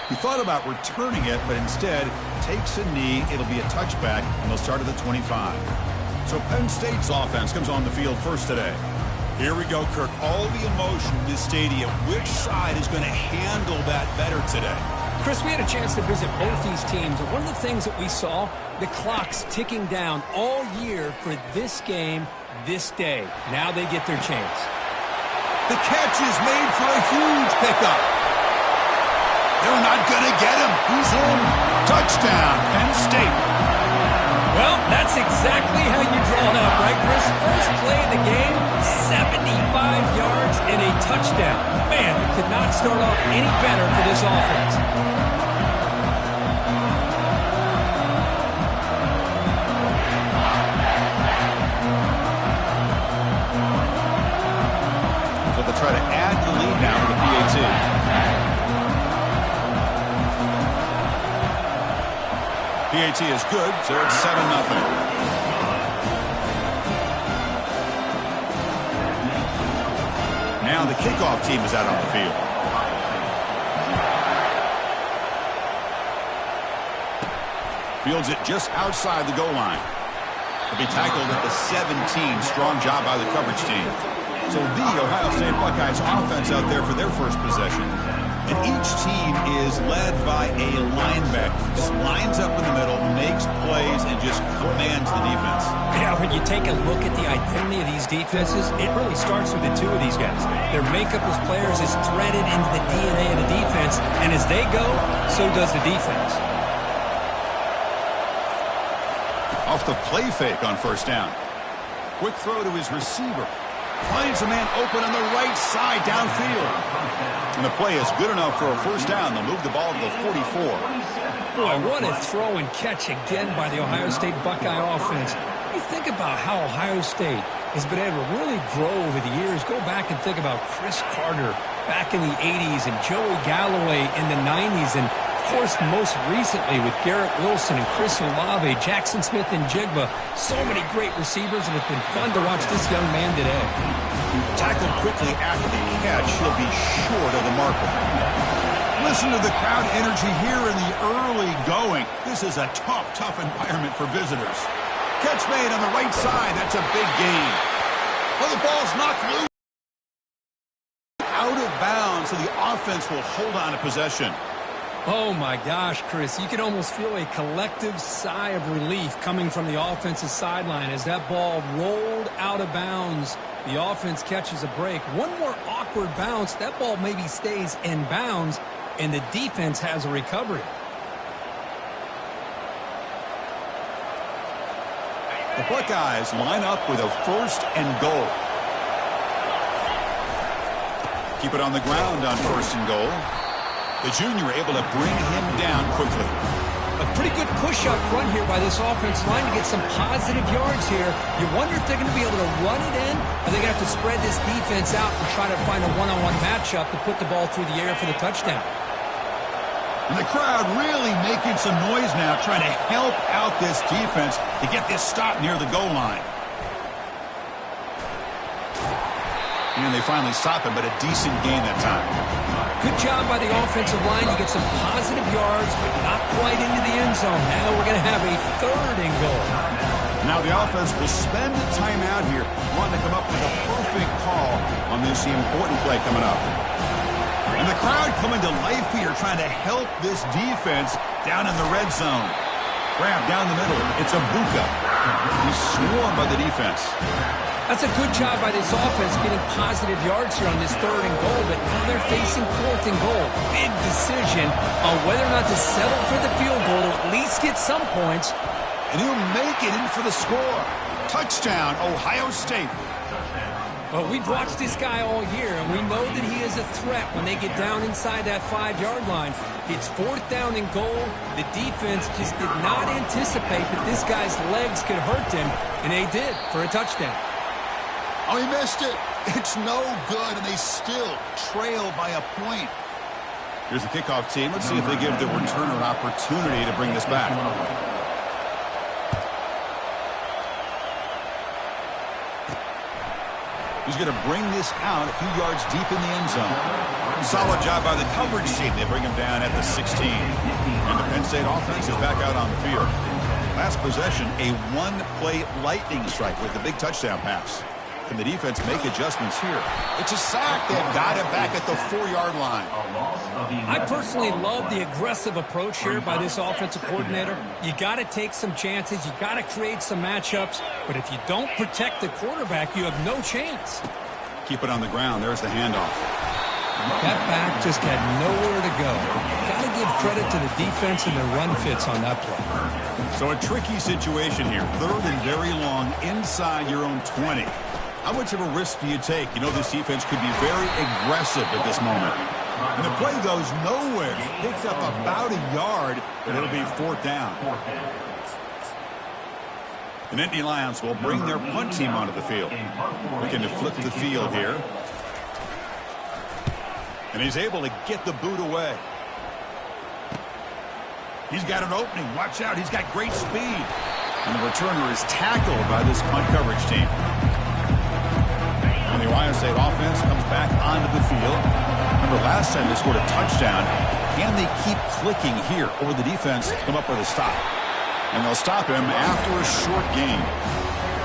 He thought about returning it, but instead takes a knee. It'll be a touchback, and they'll start at the 25. So Penn State's offense comes on the field first today. Here we go, Kirk. All the emotion in this stadium. Which side is going to handle that better today? Chris, we had a chance to visit both these teams, and one of the things that we saw, the clock's ticking down all year for this game, this day. Now they get their chance. The catch is made for a huge pickup. They're not going to get him. He's in. Touchdown, Penn State. Well, that's exactly how you draw it up, right, Chris? First play of the game, 75 yards and a touchdown. Man, it could not start off any better for this offense. So they'll try to add the lead now with the PAT. PAT is good, so it's 7-0. Now the kickoff team is out on the field. Fields it just outside the goal line. He'll be tackled at the 17. Strong job by the coverage team. So the Ohio State Buckeyes offense out there for their first possession. And each team is led by a linebacker. Just lines up in the middle, makes plays, and just commands the defense. Yeah, when you take a look at the identity of these defenses, it really starts with the two of these guys. Their makeup as players is threaded into the DNA of the defense, and as they go, so does the defense. Off the play fake on first down. Quick throw to his receiver. Finds a man open on the right side downfield. And the play is good enough for a first down. They'll move the ball to the 44. Boy, what a throw and catch again by the Ohio State Buckeye offense. You think about how Ohio State has been able to really grow over the years. Go back and think about Chris Carter back in the 80s and Joey Galloway in the 90s. And, of course, most recently with Garrett Wilson and Chris Olave, Jackson Smith and Jigba. So many great receivers, and it's been fun to watch this young man today. Tackled quickly after the catch. He'll be short of the marker. Listen to the crowd energy here in the early going. This is a tough environment for visitors. Catch made on the right side. That's a big gain. Well, the ball's knocked loose. Out of bounds, so the offense will hold on to possession. Oh, my gosh, Chris. You can almost feel a collective sigh of relief coming from the offensive sideline as that ball rolled out of bounds. The offense catches a break. One more awkward bounce. That ball maybe stays in bounds, and the defense has a recovery. The Buckeyes line up with a first and goal. Keep it on the ground on first and goal. The junior able to bring him down quickly. A pretty good push up front here by this offensive line to get some positive yards here. You wonder if they're going to be able to run it in, or they're going to have to spread this defense out and try to find a one-on-one matchup to put the ball through the air for the touchdown. And the crowd really making some noise now, trying to help out this defense to get this stop near the goal line. And they finally stop him, but a decent gain that time. Good job by the offensive line. You get some positive yards, but not quite into the end zone. Now we're going to have a third and goal. Now the offense will spend a timeout here, wanting to come up with a perfect call on this important play coming up. And the crowd coming to life here, trying to help this defense down in the red zone. Grab down the middle. It's Abuka. He's swarmed by the defense. That's a good job by this offense getting positive yards here on this third and goal, but now they're facing fourth and goal. Big decision on whether or not to settle for the field goal to at least get some points. And he'll make it in for the score. Touchdown, Ohio State. Well, we've watched this guy all year, and we know that he is a threat when they get down inside that 5-yard line. It's fourth down and goal. The defense just did not anticipate that this guy's legs could hurt him, and they did for a touchdown. Oh, he missed it. It's no good, and they still trail by a point. Here's the kickoff team. Let's see if they give the returner an opportunity to bring this back. He's going to bring this out a few yards deep in the end zone. Solid job by the coverage team. They bring him down at the 16. And the Penn State offense is back out on the field. Last possession, a one-play lightning strike with the big touchdown pass. Can the defense make adjustments here? It's a sack. They've got it back at the 4-yard line. I personally love the aggressive approach here by this offensive coordinator. You got to take some chances. You got to create some matchups. But if you don't protect the quarterback, you have no chance. keep it on the ground. There's the handoff. That back just had nowhere to go. Got to give credit to the defense and their run fits on that play. So a tricky situation here. 3rd and very long inside your own 20. How much of a risk do you take? You know this defense could be very aggressive at this moment. And the play goes nowhere. Picks up about a yard, but it'll be 4th down. The Nittany Lions will bring their punt team onto the field. Looking to flip the field here. And he's able to get the boot away. He's got an opening. Watch out. He's got great speed. And the returner is tackled by this punt coverage team. And the Ohio State offense comes back onto the field. Remember last time they scored a touchdown. Can they keep clicking here? Or the defense come up with a stop? And they'll stop him after a short gain.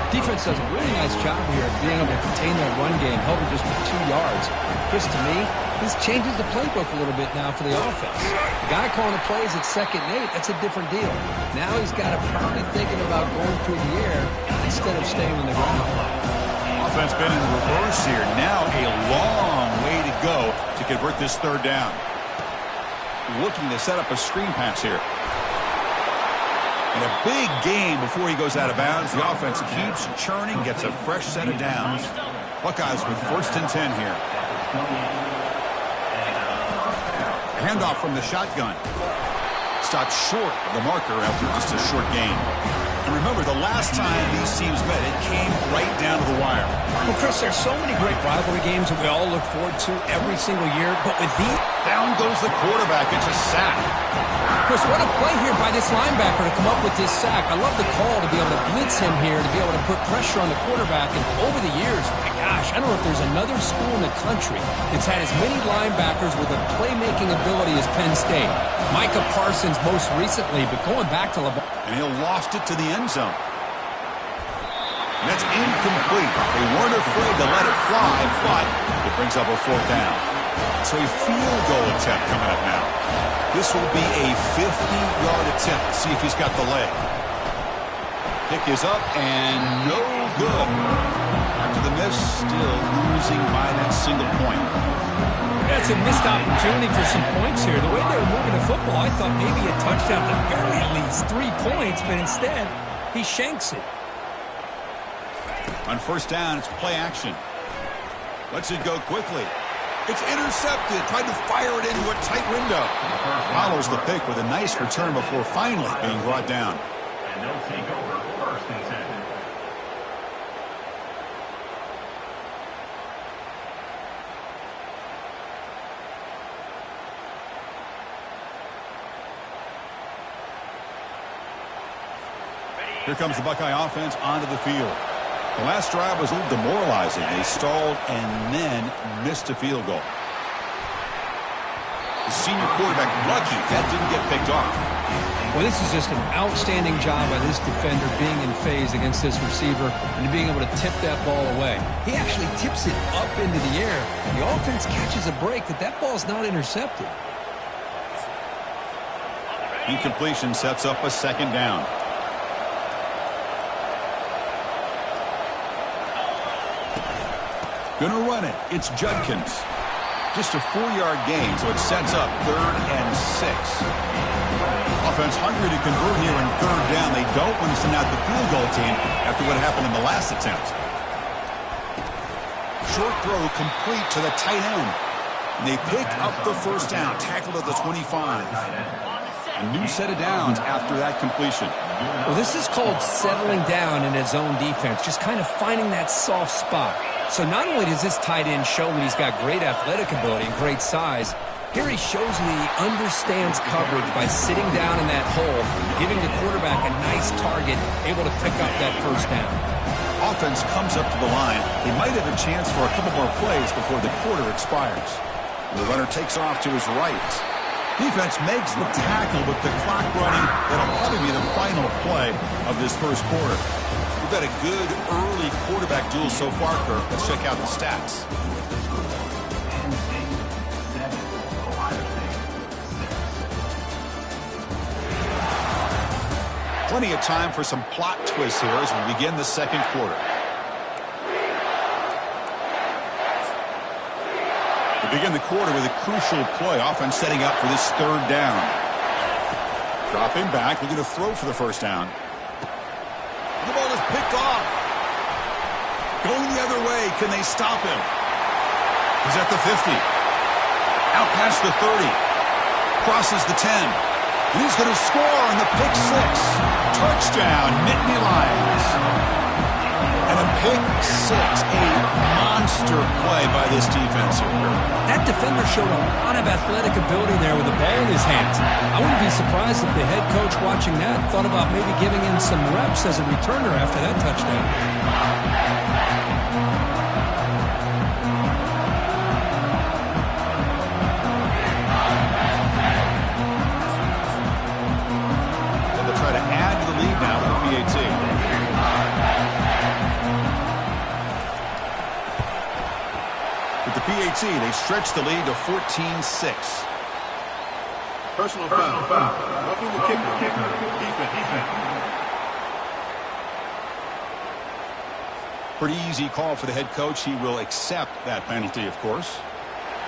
Defense does a really nice job here of being able to contain that run game, held it just for 2 yards. Chris, to me, this changes the playbook a little bit now for the offense. The guy calling the plays at 2nd and 8, that's a different deal. Now he's got to probably thinking about going through the air instead of staying on the ground. Offense been in reverse here. Now a long way to go to convert this 3rd down. Looking to set up a screen pass here. And a big gain before he goes out of bounds. The offense keeps churning, gets a fresh set of downs. Buckeyes with 1st and 10 here. Handoff from the shotgun. Stopped short of the marker after just a short gain. And remember, the last time these teams met, it came right down to the wire. Well, Chris, there's so many great rivalry games that we all look forward to every single year. But with these... Down goes the quarterback. It's a sack. Chris, what a play here by this linebacker to come up with this sack. I love the call to be able to blitz him here, to be able to put pressure on the quarterback. And over the years, my gosh, I don't know if there's another school in the country that's had as many linebackers with a playmaking ability as Penn State. Micah Parsons most recently, but going back to LeVar. And he'll loft it to the end zone. And that's incomplete. They weren't afraid to let it fly, but it brings up a 4th down. So a field goal attempt coming up now. This will be a 50-yard attempt. See if he's got the leg. Kick is up and no good. After the miss, still losing by that single point. That's a missed opportunity for some points here. The way they were moving the football, I thought maybe a touchdown at the very least. 3 points, but instead, he shanks it. On 1st down, it's play action. Lets it go quickly. It's intercepted. Tried to fire it into a tight window. Follows the pick with a nice return before finally being brought down. And they'll take over 1st and 10. Here comes the Buckeye offense onto the field. The last drive was a little demoralizing. They stalled and then missed a field goal. The senior quarterback lucky that didn't get picked off. Well, this is just an outstanding job by this defender being in phase against this receiver and being able to tip that ball away. He actually tips it up into the air. The offense catches a break that ball's not intercepted. Incompletion sets up a 2nd down. Gonna run it. It's Judkins. Just a 4-yard gain, so it sets up 3rd and 6. Offense hungry to convert here in 3rd down. They don't want to send out the field goal team after what happened in the last attempt. Short throw complete to the tight end. And they pick up the 1st down, tackled at the 25. A new set of downs after that completion. Well, this is called settling down in his own defense, just kind of finding that soft spot. So not only does this tight end show that he's got great athletic ability and great size, here he shows that he understands coverage by sitting down in that hole, giving the quarterback a nice target, able to pick up that 1st down. Offense comes up to the line. They might have a chance for a couple more plays before the quarter expires. And the runner takes off to his right. Defense makes the tackle with the clock running. That'll probably be the final play of this 1st quarter. We've had a good early quarterback duel so far, Kirk. Let's check out the stats. Plenty of time for some plot twists here as we begin the 2nd quarter. Begin the quarter with a crucial play. Offense setting up for this third down. Dropping back, looking to throw for the first down. The ball is picked off. Going the other way. Can they stop him? He's at the 50. Out past the 30. Crosses the 10. And he's going to score on the pick six. Touchdown, Nittany Lions. And a pick six. A monster play by this defense here. That defender showed a lot of athletic ability there with the ball in his hands. I wouldn't be surprised if the head coach watching that thought about maybe giving him some reps as a returner after that touchdown. They stretch the lead to 14-6. Personal foul. Roughing the kicker. Defense. Pretty easy call for the head coach. He will accept that penalty, of course.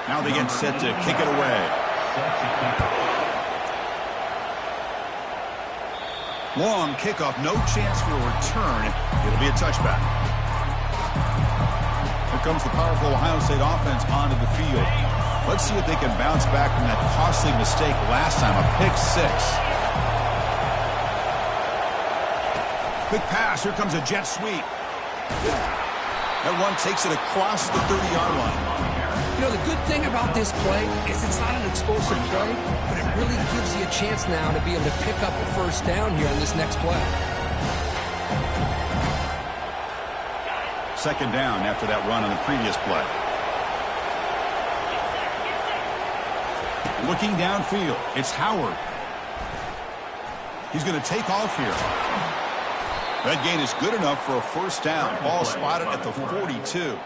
Now they get set to kick it away. Long kickoff. No chance for a return. It'll be a touchback. Here comes the powerful Ohio State offense onto the field. Let's see if they can bounce back from that costly mistake last time, a pick six. Quick pass. Here comes a jet sweep. That one takes it across the 30-yard line. You know, the good thing about this play is it's not an explosive play, but it really gives you a chance now to be able to pick up a first down here on this next play. Second down after that run on the previous play. Looking downfield, it's Howard. He's going to take off here. That gain is good enough for a first down. Ball spotted at the 42.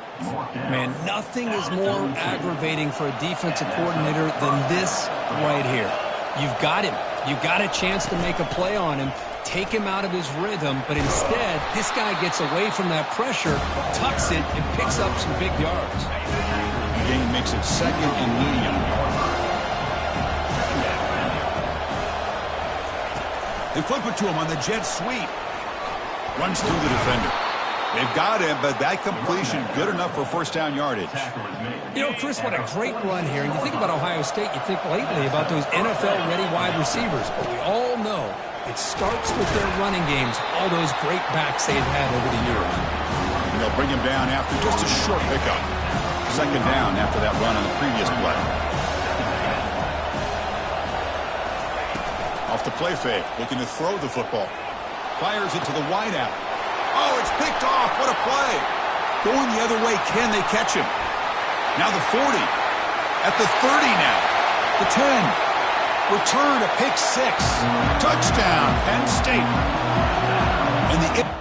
Man, nothing is more aggravating for a defensive coordinator than this right here. You've got him. You've got a chance to make a play on him. Take him out of his rhythm, but instead, this guy gets away from that pressure, tucks it, and picks up some big yards. The gain makes it second and medium. They flip it to him on the jet sweep. Runs through the defender. They've got him, but that completion good enough for first down yardage. You know, Chris, what a great run here. And you think about Ohio State, you think lately about those NFL-ready wide receivers, but we all know it starts with their running games, all those great backs they've had over the years. And they'll bring him down after just a short pickup. Second down after that run on the previous play. Off the play fake, looking to throw the football. Fires it to the wideout. Oh, it's picked off. What a play. Going the other way, can they catch him? Now the 40. At the 30 now. The 10. Return, a pick six. Touchdown, Penn State. And the...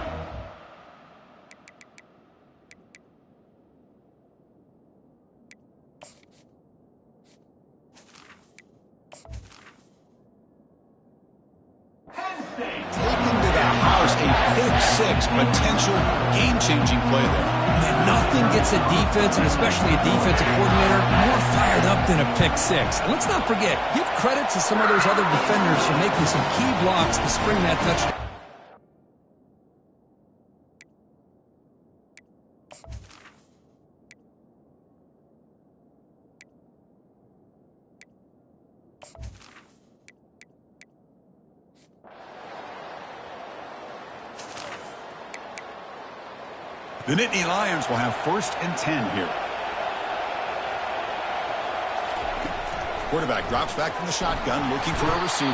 potential game-changing play there. Man, nothing gets a defense, and especially a defensive coordinator, more fired up than a pick six. And let's not forget, give credit to some of those other defenders for making some key blocks to spring that touchdown. The Nittany Lions will have 1st and 10 here. Quarterback drops back from the shotgun, looking for a receiver.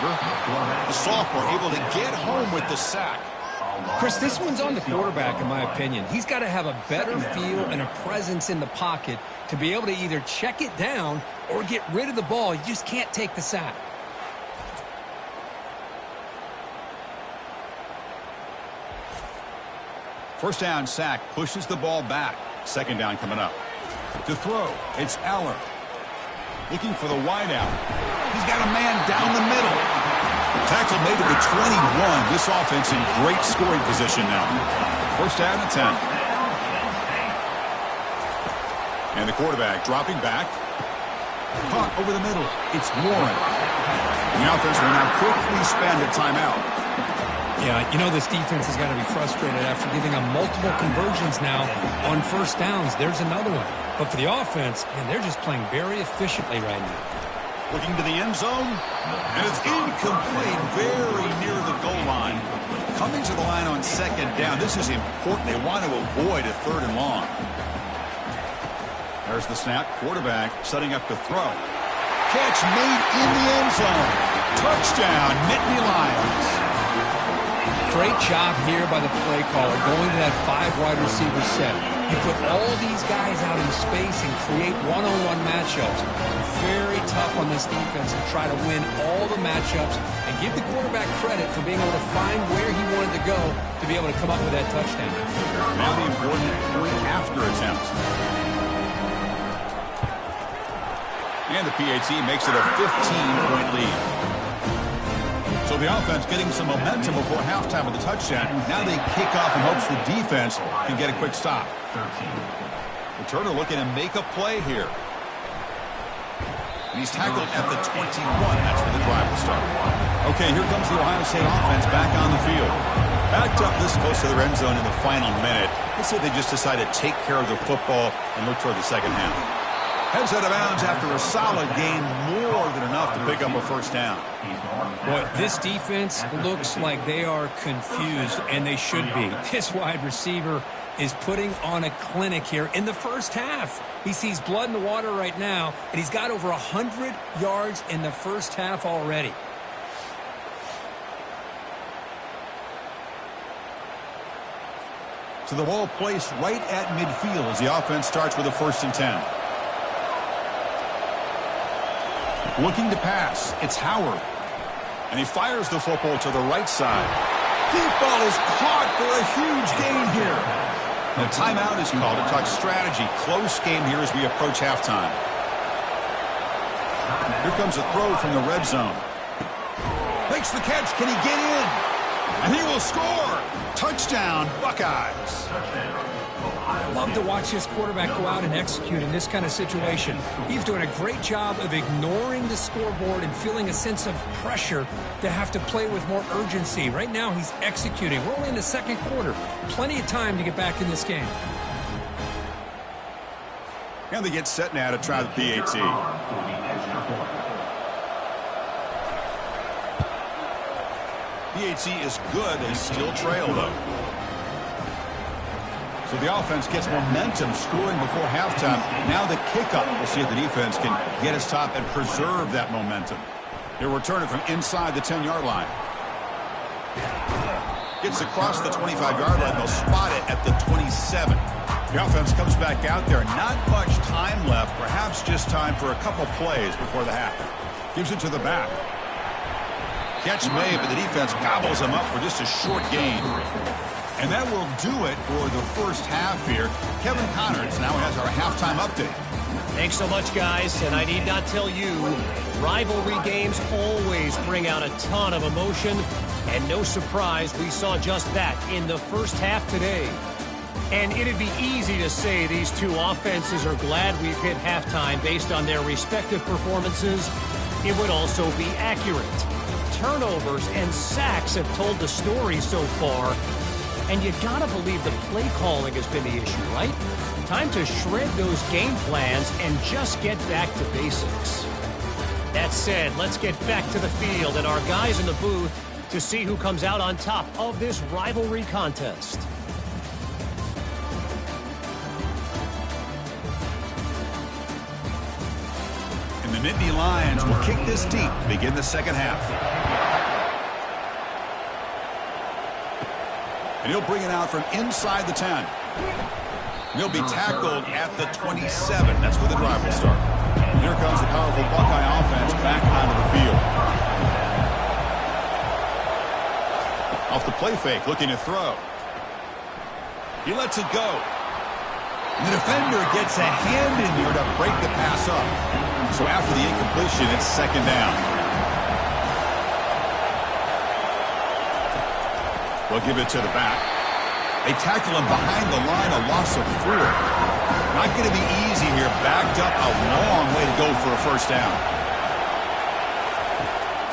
The sophomore able to get home with the sack. Chris, this one's on the quarterback, in my opinion. He's got to have a better feel and a presence in the pocket to be able to either check it down or get rid of the ball. You just can't take the sack. First down sack, pushes the ball back. Second down coming up. To throw, it's Aller. Looking for the wideout. He's got a man down the middle. Tackle made at the 21. This offense in great scoring position now. First down and 10. And the quarterback dropping back. Caught over the middle. It's Warren. And the offense will now quickly spend a timeout. Yeah, you know this defense has got to be frustrated after giving them multiple conversions now on first downs. There's another one. But for the offense, man, they're just playing very efficiently right now. Looking to the end zone. And it's incomplete, very near the goal line. Coming to the line on second down. This is important. They want to avoid a third and long. There's the snap. Quarterback setting up to throw. Catch made in the end zone. Touchdown, Nittany Lions. Great job here by the play caller going to that 5 wide receiver set. You put all these guys out in space and create one-on-one matchups. Very tough on this defense to try to win all the matchups and give the quarterback credit for being able to find where he wanted to go to be able to come up with that touchdown. Now the important point-after attempts. And the PAT makes it a 15-point lead. So the offense getting some momentum before halftime with the touchdown. Now they kick off in hopes the defense can get a quick stop. Returner looking to make a play here. And he's tackled at the 21. That's where the drive will start. Okay, here comes the Ohio State offense back on the field. Backed up this close to the end zone in the final minute. Let's say they just decide to take care of the football and look toward the second half. Heads out of bounds after a solid gain, more than enough to pick up a first down. Boy, this defense looks like they are confused, and they should be. This wide receiver is putting on a clinic here in the first half. He sees blood in the water right now, and he's got over 100 yards in the first half already. So the ball placed right at midfield as the offense starts with a 1st and 10. Looking to pass, it's Howard. And he fires the football to the right side. Deep ball is caught for a huge gain here. The timeout is called to talk strategy. Close game here as we approach halftime. Here comes a throw from the red zone. Makes the catch. Can he get in? And he will score. Touchdown, Buckeyes. I love to watch this quarterback go out and execute in this kind of situation. He's doing a great job of ignoring the scoreboard and feeling a sense of pressure to have to play with more urgency. Right now, he's executing. We're only in the second quarter. Plenty of time to get back in this game. And they get set now to try the PAT. PAT is good. They still trail, though. So the offense gets momentum scoring before halftime. Now the kickoff. We'll see if the defense can get a stop and preserve that momentum. They're returning from inside the 10-yard line. Gets across the 25-yard line. They'll spot it at the 27. The offense comes back out there. Not much time left. Perhaps just time for a couple plays before the half. Gives it to the back. Catch made, but the defense gobbles him up for just a short gain. And that will do it for the first half here. Kevin Connerts now has our halftime update. Thanks so much, guys. And I need not tell you, rivalry games always bring out a ton of emotion. And no surprise, we saw just that in the first half today. And it'd be easy to say these two offenses are glad we've hit halftime based on their respective performances. It would also be accurate. Turnovers and sacks have told the story so far. And you gotta believe the play calling has been the issue, right? Time to shred those game plans and just get back to basics. That said, let's get back to the field and our guys in the booth to see who comes out on top of this rivalry contest. And the Nittany Lions will kick this deep to begin the second half. And he'll bring it out from inside the 10. And he'll be tackled at the 27. That's where the drive will start. And here comes the powerful Buckeye offense back onto the field. Off the play fake, looking to throw. He lets it go. And the defender gets a hand in there to break the pass up. So after the incompletion, it's second down. They'll give it to the back. They tackle him behind the line, a loss of 4. Not going to be easy here. Backed up a long way to go for a first down.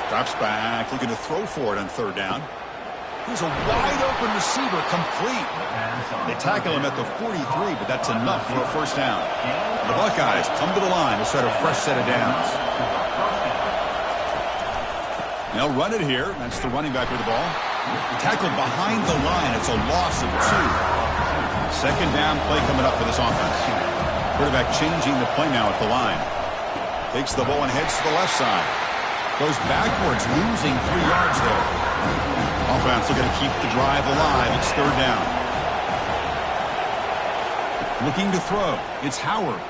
Drops back, looking to throw for it on third down. Here's a wide-open receiver, complete. They tackle him at the 43, but that's enough for a first down. The Buckeyes come to the line to start a fresh set of downs. They'll run it here. That's the running back with the ball. Tackled behind the line. It's a loss of 2. Second down play coming up for this offense. Quarterback changing the play now at the line. Takes the ball and heads to the left side. Goes backwards, losing 3 yards there. Offense looking to keep the drive alive. It's third down. Looking to throw. It's Howard.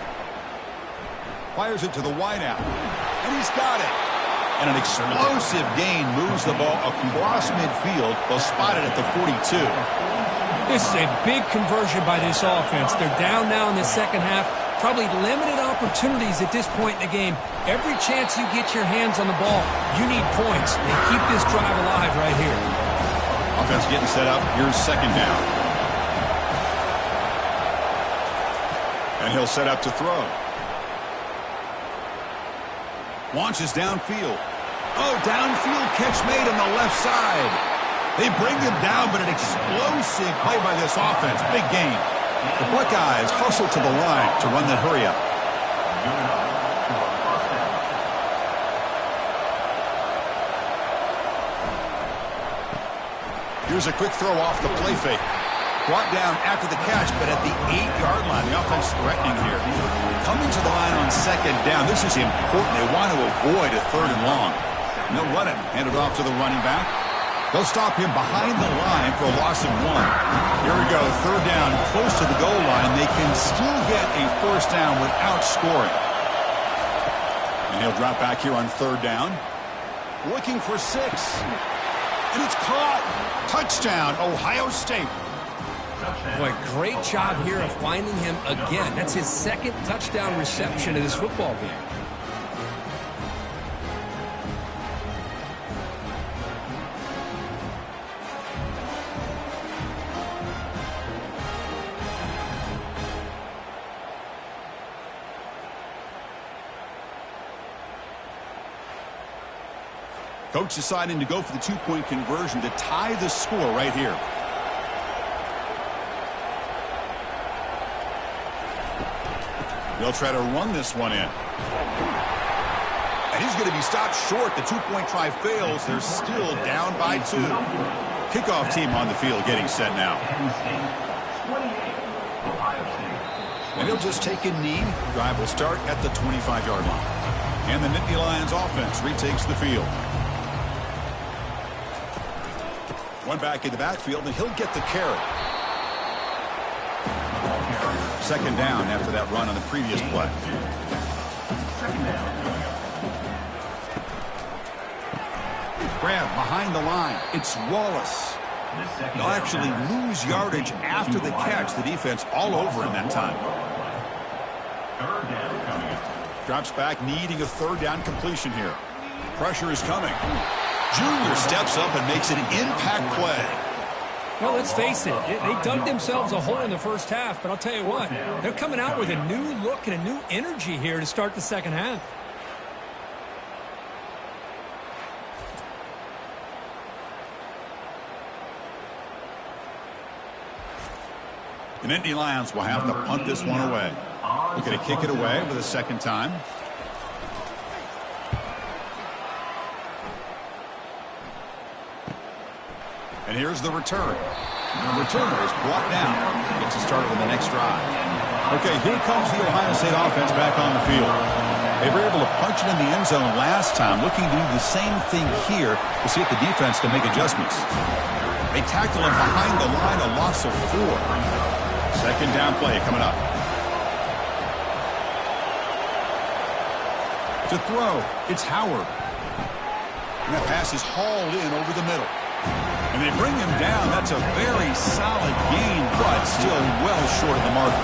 Fires it to the wideout. And he's got it. And an explosive gain moves the ball across midfield. They'll spot it at the 42. This is a big conversion by this offense. They're down now in the second half. Probably limited opportunities at this point in the game. Every chance you get your hands on the ball, you need points. They keep this drive alive right here. Offense getting set up. Here's second down. And he'll set up to throw. Launches downfield. Oh, downfield catch made on the left side. They bring him down, but an explosive play by this offense. Big game. The Buckeyes hustle to the line to run that hurry up. Here's a quick throw off the play fake. Brought down after the catch, but at the 8-yard line, the offense threatening here. Coming to the line on second down. This is important. They want to avoid a third and long. And they'll run it. Hand it off to the running back. They'll stop him behind the line for a loss of 1. Here we go. Third down, close to the goal line. They can still get a first down without scoring. And he'll drop back here on third down. Looking for 6. And it's caught. Touchdown, Ohio State. Boy, great job here of finding him again. That's his second touchdown reception in this football game. Coach deciding to go for the 2-point conversion to tie the score right here. They'll try to run this one in. And he's going to be stopped short. The 2-point try fails. They're still down by 2. Kickoff team on the field getting set now. And he'll just take a knee. Drive will start at the 25-yard line. And the Nittany Lions offense retakes the field. One back in the backfield, and he'll get the carry. Second down after that run on the previous play. Grab behind the line. It's Wallace. They'll actually lose yardage after the catch. The defense all over in that time. Drops back, needing a third down completion here. Pressure is coming. Junior steps up and makes an impact play. Well, let's face it. They dug themselves a hole in the first half, but I'll tell you what, they're coming out with a new look and a new energy here to start the second half. The Nittany Lions will have to punt this one away. Looking to kick it away for the second time. And here's the return. The returner is brought down. Gets a start on the next drive. Okay, here comes the Ohio State offense back on the field. They were able to punch it in the end zone last time, looking to do the same thing here to see if the defense can make adjustments. They tackle him behind the line, a loss of 4. Second down play coming up. To throw, it's Howard. And that pass is hauled in over the middle. And they bring him down. That's a very solid gain, but still well short of the mark.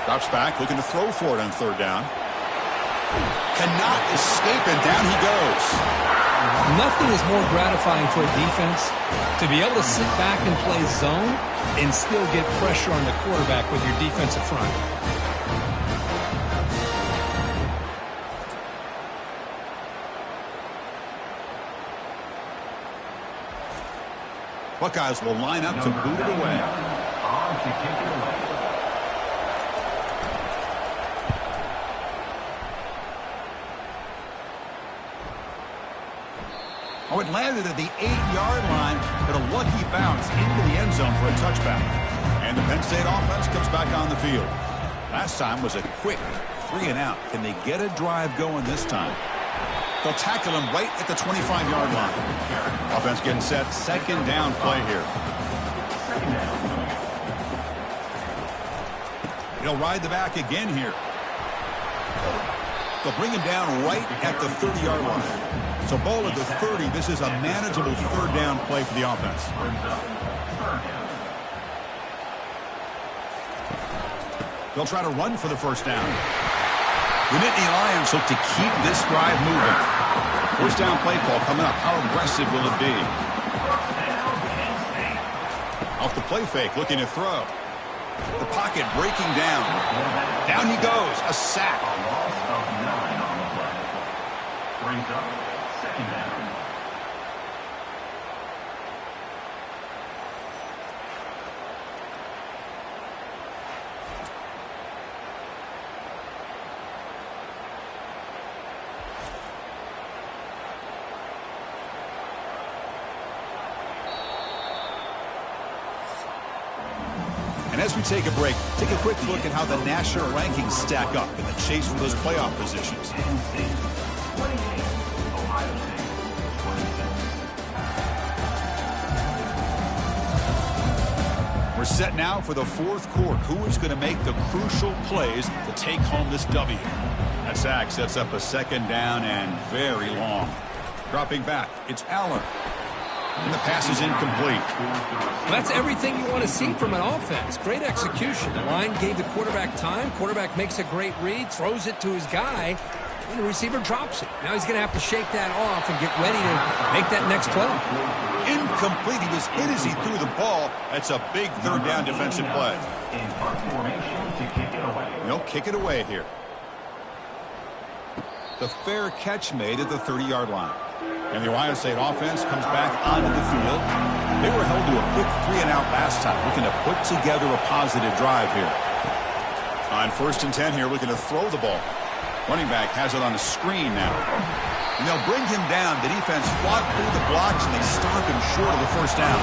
Drops back, looking to throw for it on third down. Cannot escape, and down he goes. Nothing is more gratifying for a defense to be able to sit back and play zone and still get pressure on the quarterback with your defensive front. Buckeyes will line up to boot it away. On to kick it away. Oh, it landed at the 8-yard line, but a lucky bounce into the end zone for a touchback. And the Penn State offense comes back on the field. Last time was a quick 3-and-out. Can they get a drive going this time? They'll tackle him right at the 25-yard line. Offense getting set. Second down play here. He'll ride the back again here. They'll bring him down right at the 30-yard line. So ball at the 30. This is a manageable third down play for the offense. They'll try to run for the first down. The Nittany Lions look to keep this drive moving. First down play call coming up. How aggressive will it be? Off the play fake, looking to throw. The pocket breaking down. Down he goes. A sack. A loss of 9 on the play. Brings up second down. And as we take a break, take a quick look at how the national rankings stack up in the chase for those playoff positions. Penn State, 28. Ohio State, 26. We're set now for the fourth quarter. Who is going to make the crucial plays to take home this W? That sack sets up a second down and very long. Dropping back, it's Aller. And the pass is incomplete. Well, that's everything you want to see from an offense. Great execution. The line gave the quarterback time. Quarterback makes a great read, throws it to his guy, and the receiver drops it. Now he's going to have to shake that off and get ready to make that next play. Incomplete. He was hit as he threw the ball. That's a big third down defensive play. In punt formation to kick it away. They'll kick it away here. The fair catch made at the 30-yard line. And the Ohio State offense comes back onto the field. They were held to a quick 3-and-out last time, looking to put together a positive drive here. On 1st and 10 here, looking to throw the ball. Running back has it on the screen now. And they'll bring him down. The defense fought through the blocks, and they stop him short of the first down.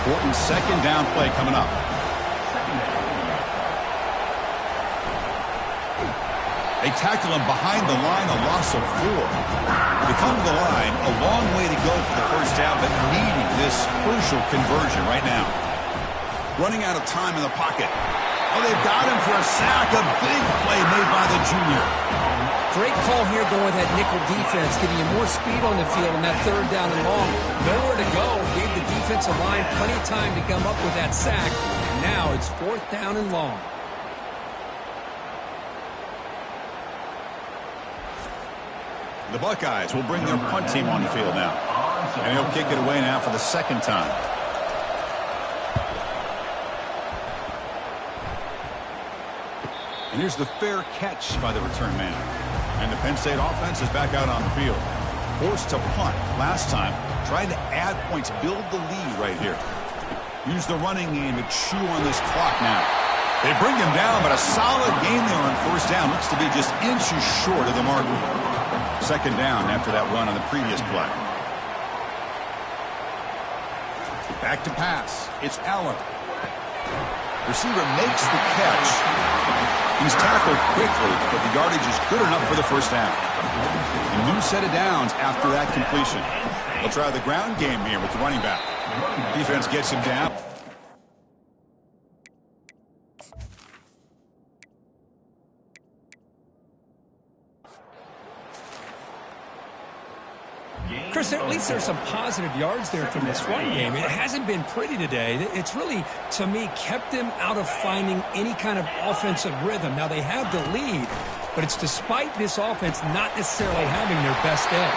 Important second down play coming up. They tackle him behind the line, a loss of 4. They come to the line, a long way to go for the first down, but needing this crucial conversion right now. Running out of time in the pocket. Oh, they've got him for a sack. A big play made by the junior. Great call here going with that nickel defense, giving you more speed on the field on that third down and long. Nowhere to go. Gave the defensive line plenty of time to come up with that sack. Now it's 4th down and long. The Buckeyes will bring their punt team on the field now. And he'll kick it away now for the second time. And here's the fair catch by the return man. And the Penn State offense is back out on the field. Forced to punt last time. Trying to add points, build the lead right here. Use the running game to chew on this clock now. They bring him down, but a solid game there on first down. Looks to be just inches short of the mark. Second down after that run on the previous play. Back to pass. It's Allen. Receiver makes the catch. He's tackled quickly, but the yardage is good enough for the first down. A new set of downs after that completion. They'll try the ground game here with the running back. Defense gets him down. Chris, at least there's some positive yards there from this run game. It hasn't been pretty today. It's really, to me, kept them out of finding any kind of offensive rhythm. Now, they have the lead, but it's despite this offense not necessarily having their best day.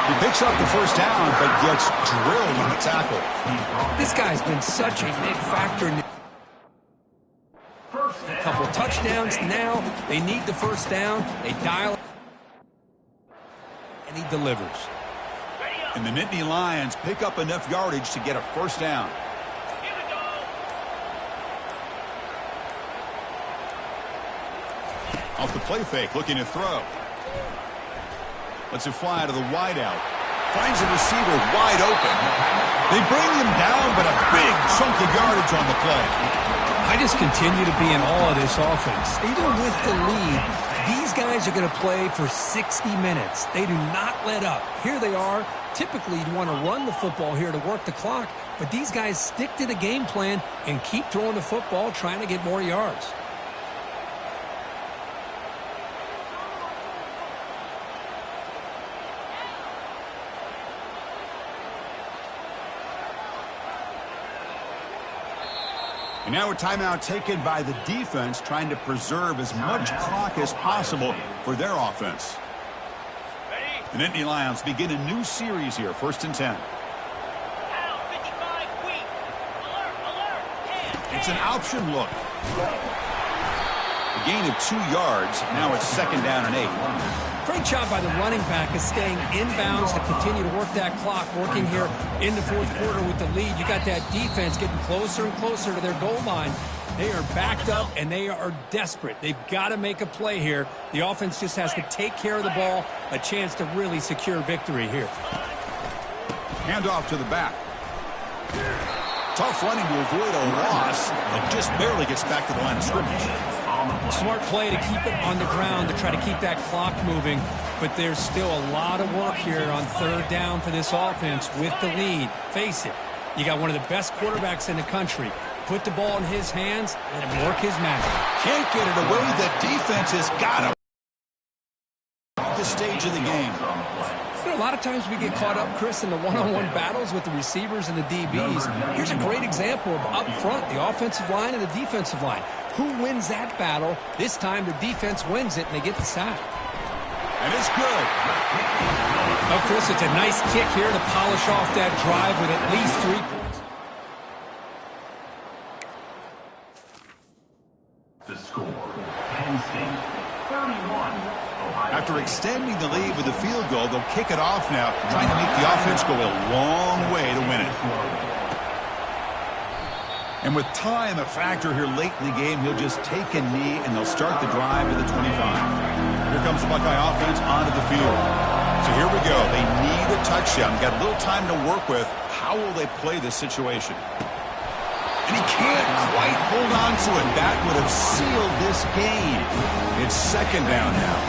He picks up the first down, but gets drilled on the tackle. This guy's been such a big factor in the couple touchdowns. Now they need the first down. They dial it, and he delivers. And the Nittany Lions pick up enough yardage to get a first down. Off the play fake, looking to throw. Lets it fly to the wideout. Finds a receiver wide open. They bring him down, but a big chunk of yardage on the play. I just continue to be in awe of this offense. Even with the lead, these guys are going to play for 60 minutes. They do not let up. Here they are. Typically, you'd want to run the football here to work the clock, but these guys stick to the game plan and keep throwing the football, trying to get more yards. And now a timeout taken by the defense, trying to preserve as much clock as possible for their offense. The Nittany Lions begin a new series here, 1st and 10. It's an option look. A gain of 2 yards. Now it's 2nd down and 8. Great job by the running back of staying inbounds to continue to work that clock, working here in the 4th quarter with the lead. You got that defense getting closer and closer to their goal line. They are backed up, and they are desperate. They've got to make a play here. The offense just has to take care of the ball, a chance to really secure victory here. Handoff to the back. Tough running to avoid a loss, and just barely gets back to the line of scrimmage. Smart play to keep it on the ground to try to keep that clock moving, but there's still a lot of work here on 3rd down for this offense with the lead. Face it, you got one of the best quarterbacks in the country. Put the ball in his hands, let him work his magic. Can't get it away. The defense has got him at this stage of the game. You know, a lot of times we get caught up, Chris, in the one-on-one battles with the receivers and the DBs. Here's a great example of up front, the offensive line and the defensive line. Who wins that battle? This time the defense wins it, and they get the sack. And it's good. Oh, Chris, it's a nice kick here to polish off that drive with at least 3 points. The score, Penn State, 31. After extending the lead with a field goal, they'll kick it off now, trying to make the offense go a long way to win it. And with time a factor here late in the game, he'll just take a knee, and they'll start the drive at the 25. Here comes the Buckeye offense onto the field. So here we go. They need a touchdown. Got a little time to work with. How will they play this situation? And he can't quite hold on to it. That would have sealed this game. It's 2nd down now.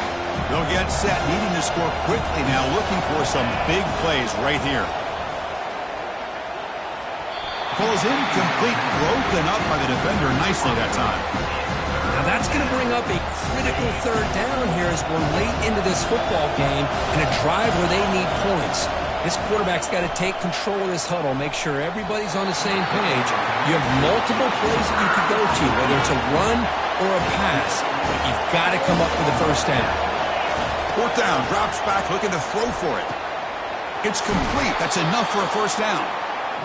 They'll get set, needing to score quickly now, looking for some big plays right here. Ball's incomplete, broken up by the defender nicely that time. Now that's going to bring up a critical 3rd down here as we're late into this football game and a drive where they need points. This quarterback's got to take control of this huddle, make sure everybody's on the same page. You have multiple plays that you could go to, whether it's a run or a pass, but you've got to come up with a first down. 4th down, drops back, looking to throw for it. It's complete. That's enough for a first down.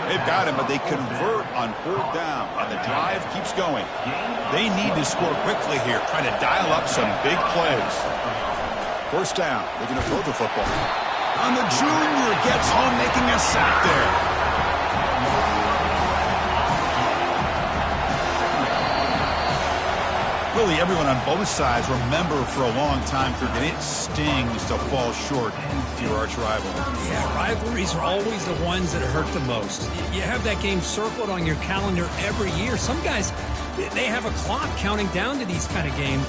They've got him, but they convert on 4th down, and the drive keeps going. They need to score quickly here, trying to dial up some big plays. 1st down, they're going to throw the football. And the junior gets home, making a sack there. Really, everyone on both sides remember for a long time, and it stings to fall short to your arch rival. Yeah, rivalries are always the ones that hurt the most. You have that game circled on your calendar every year. Some guys, they have a clock counting down to these kind of games.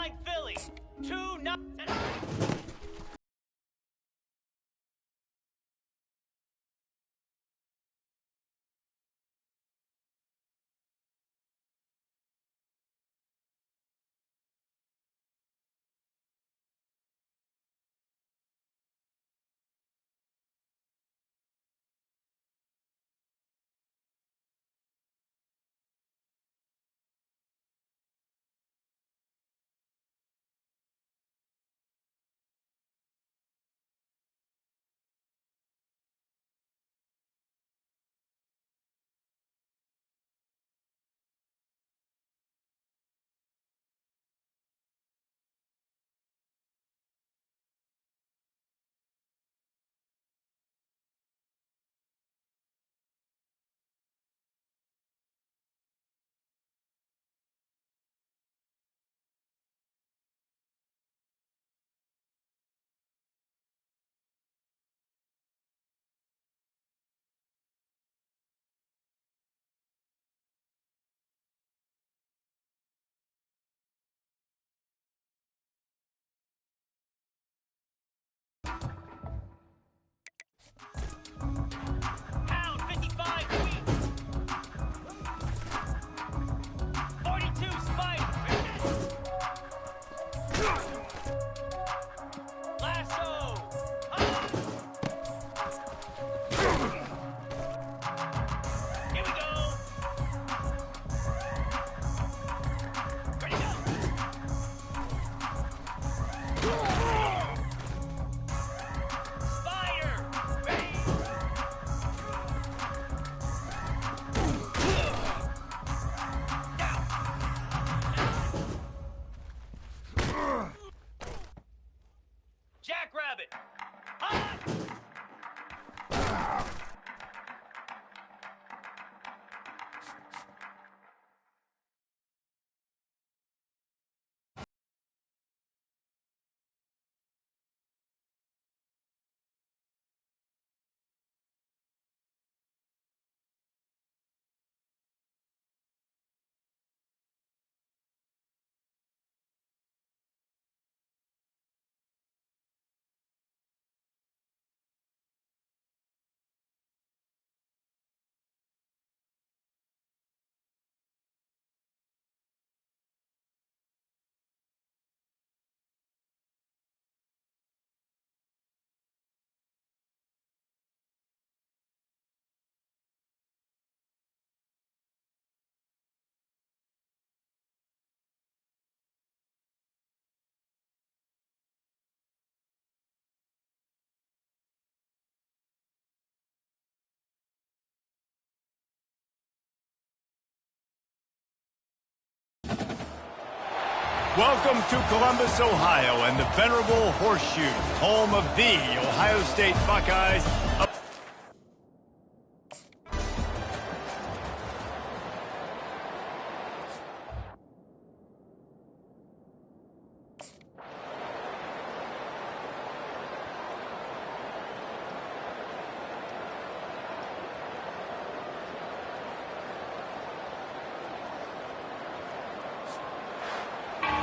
25 Philly. 2-0. Pound 55 feet. 42 Spider. Lasso. Here we go. Ready to go. Spider. Ready. Jackrabbit. Hot. Welcome to Columbus, Ohio, and the venerable Horseshoe, home of the Ohio State Buckeyes.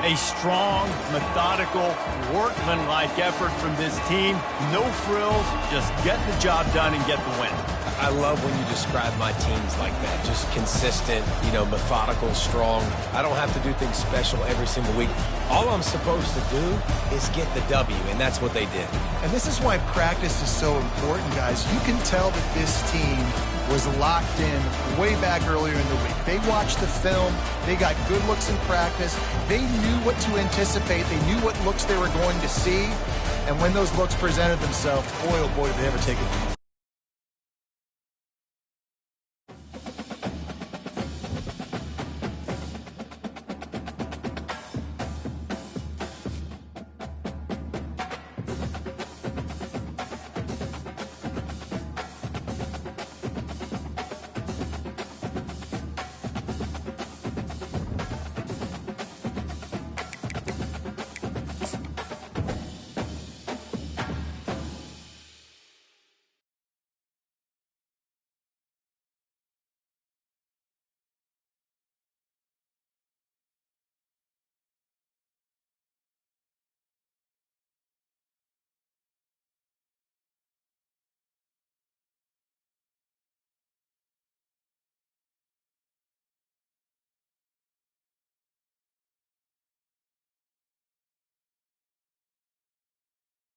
A strong, methodical, workman-like effort from this team. No frills, just get the job done and get the win. I love when you describe my teams like that. Just consistent, methodical, strong. I don't have to do things special every single week. All I'm supposed to do is get the W, and that's what they did. And this is why practice is so important, guys. You can tell that this team was locked in way back earlier in the week. They watched the film. They got good looks in practice. They knew what to anticipate. They knew what looks they were going to see. And when those looks presented themselves, boy, oh boy, did they ever take advantage.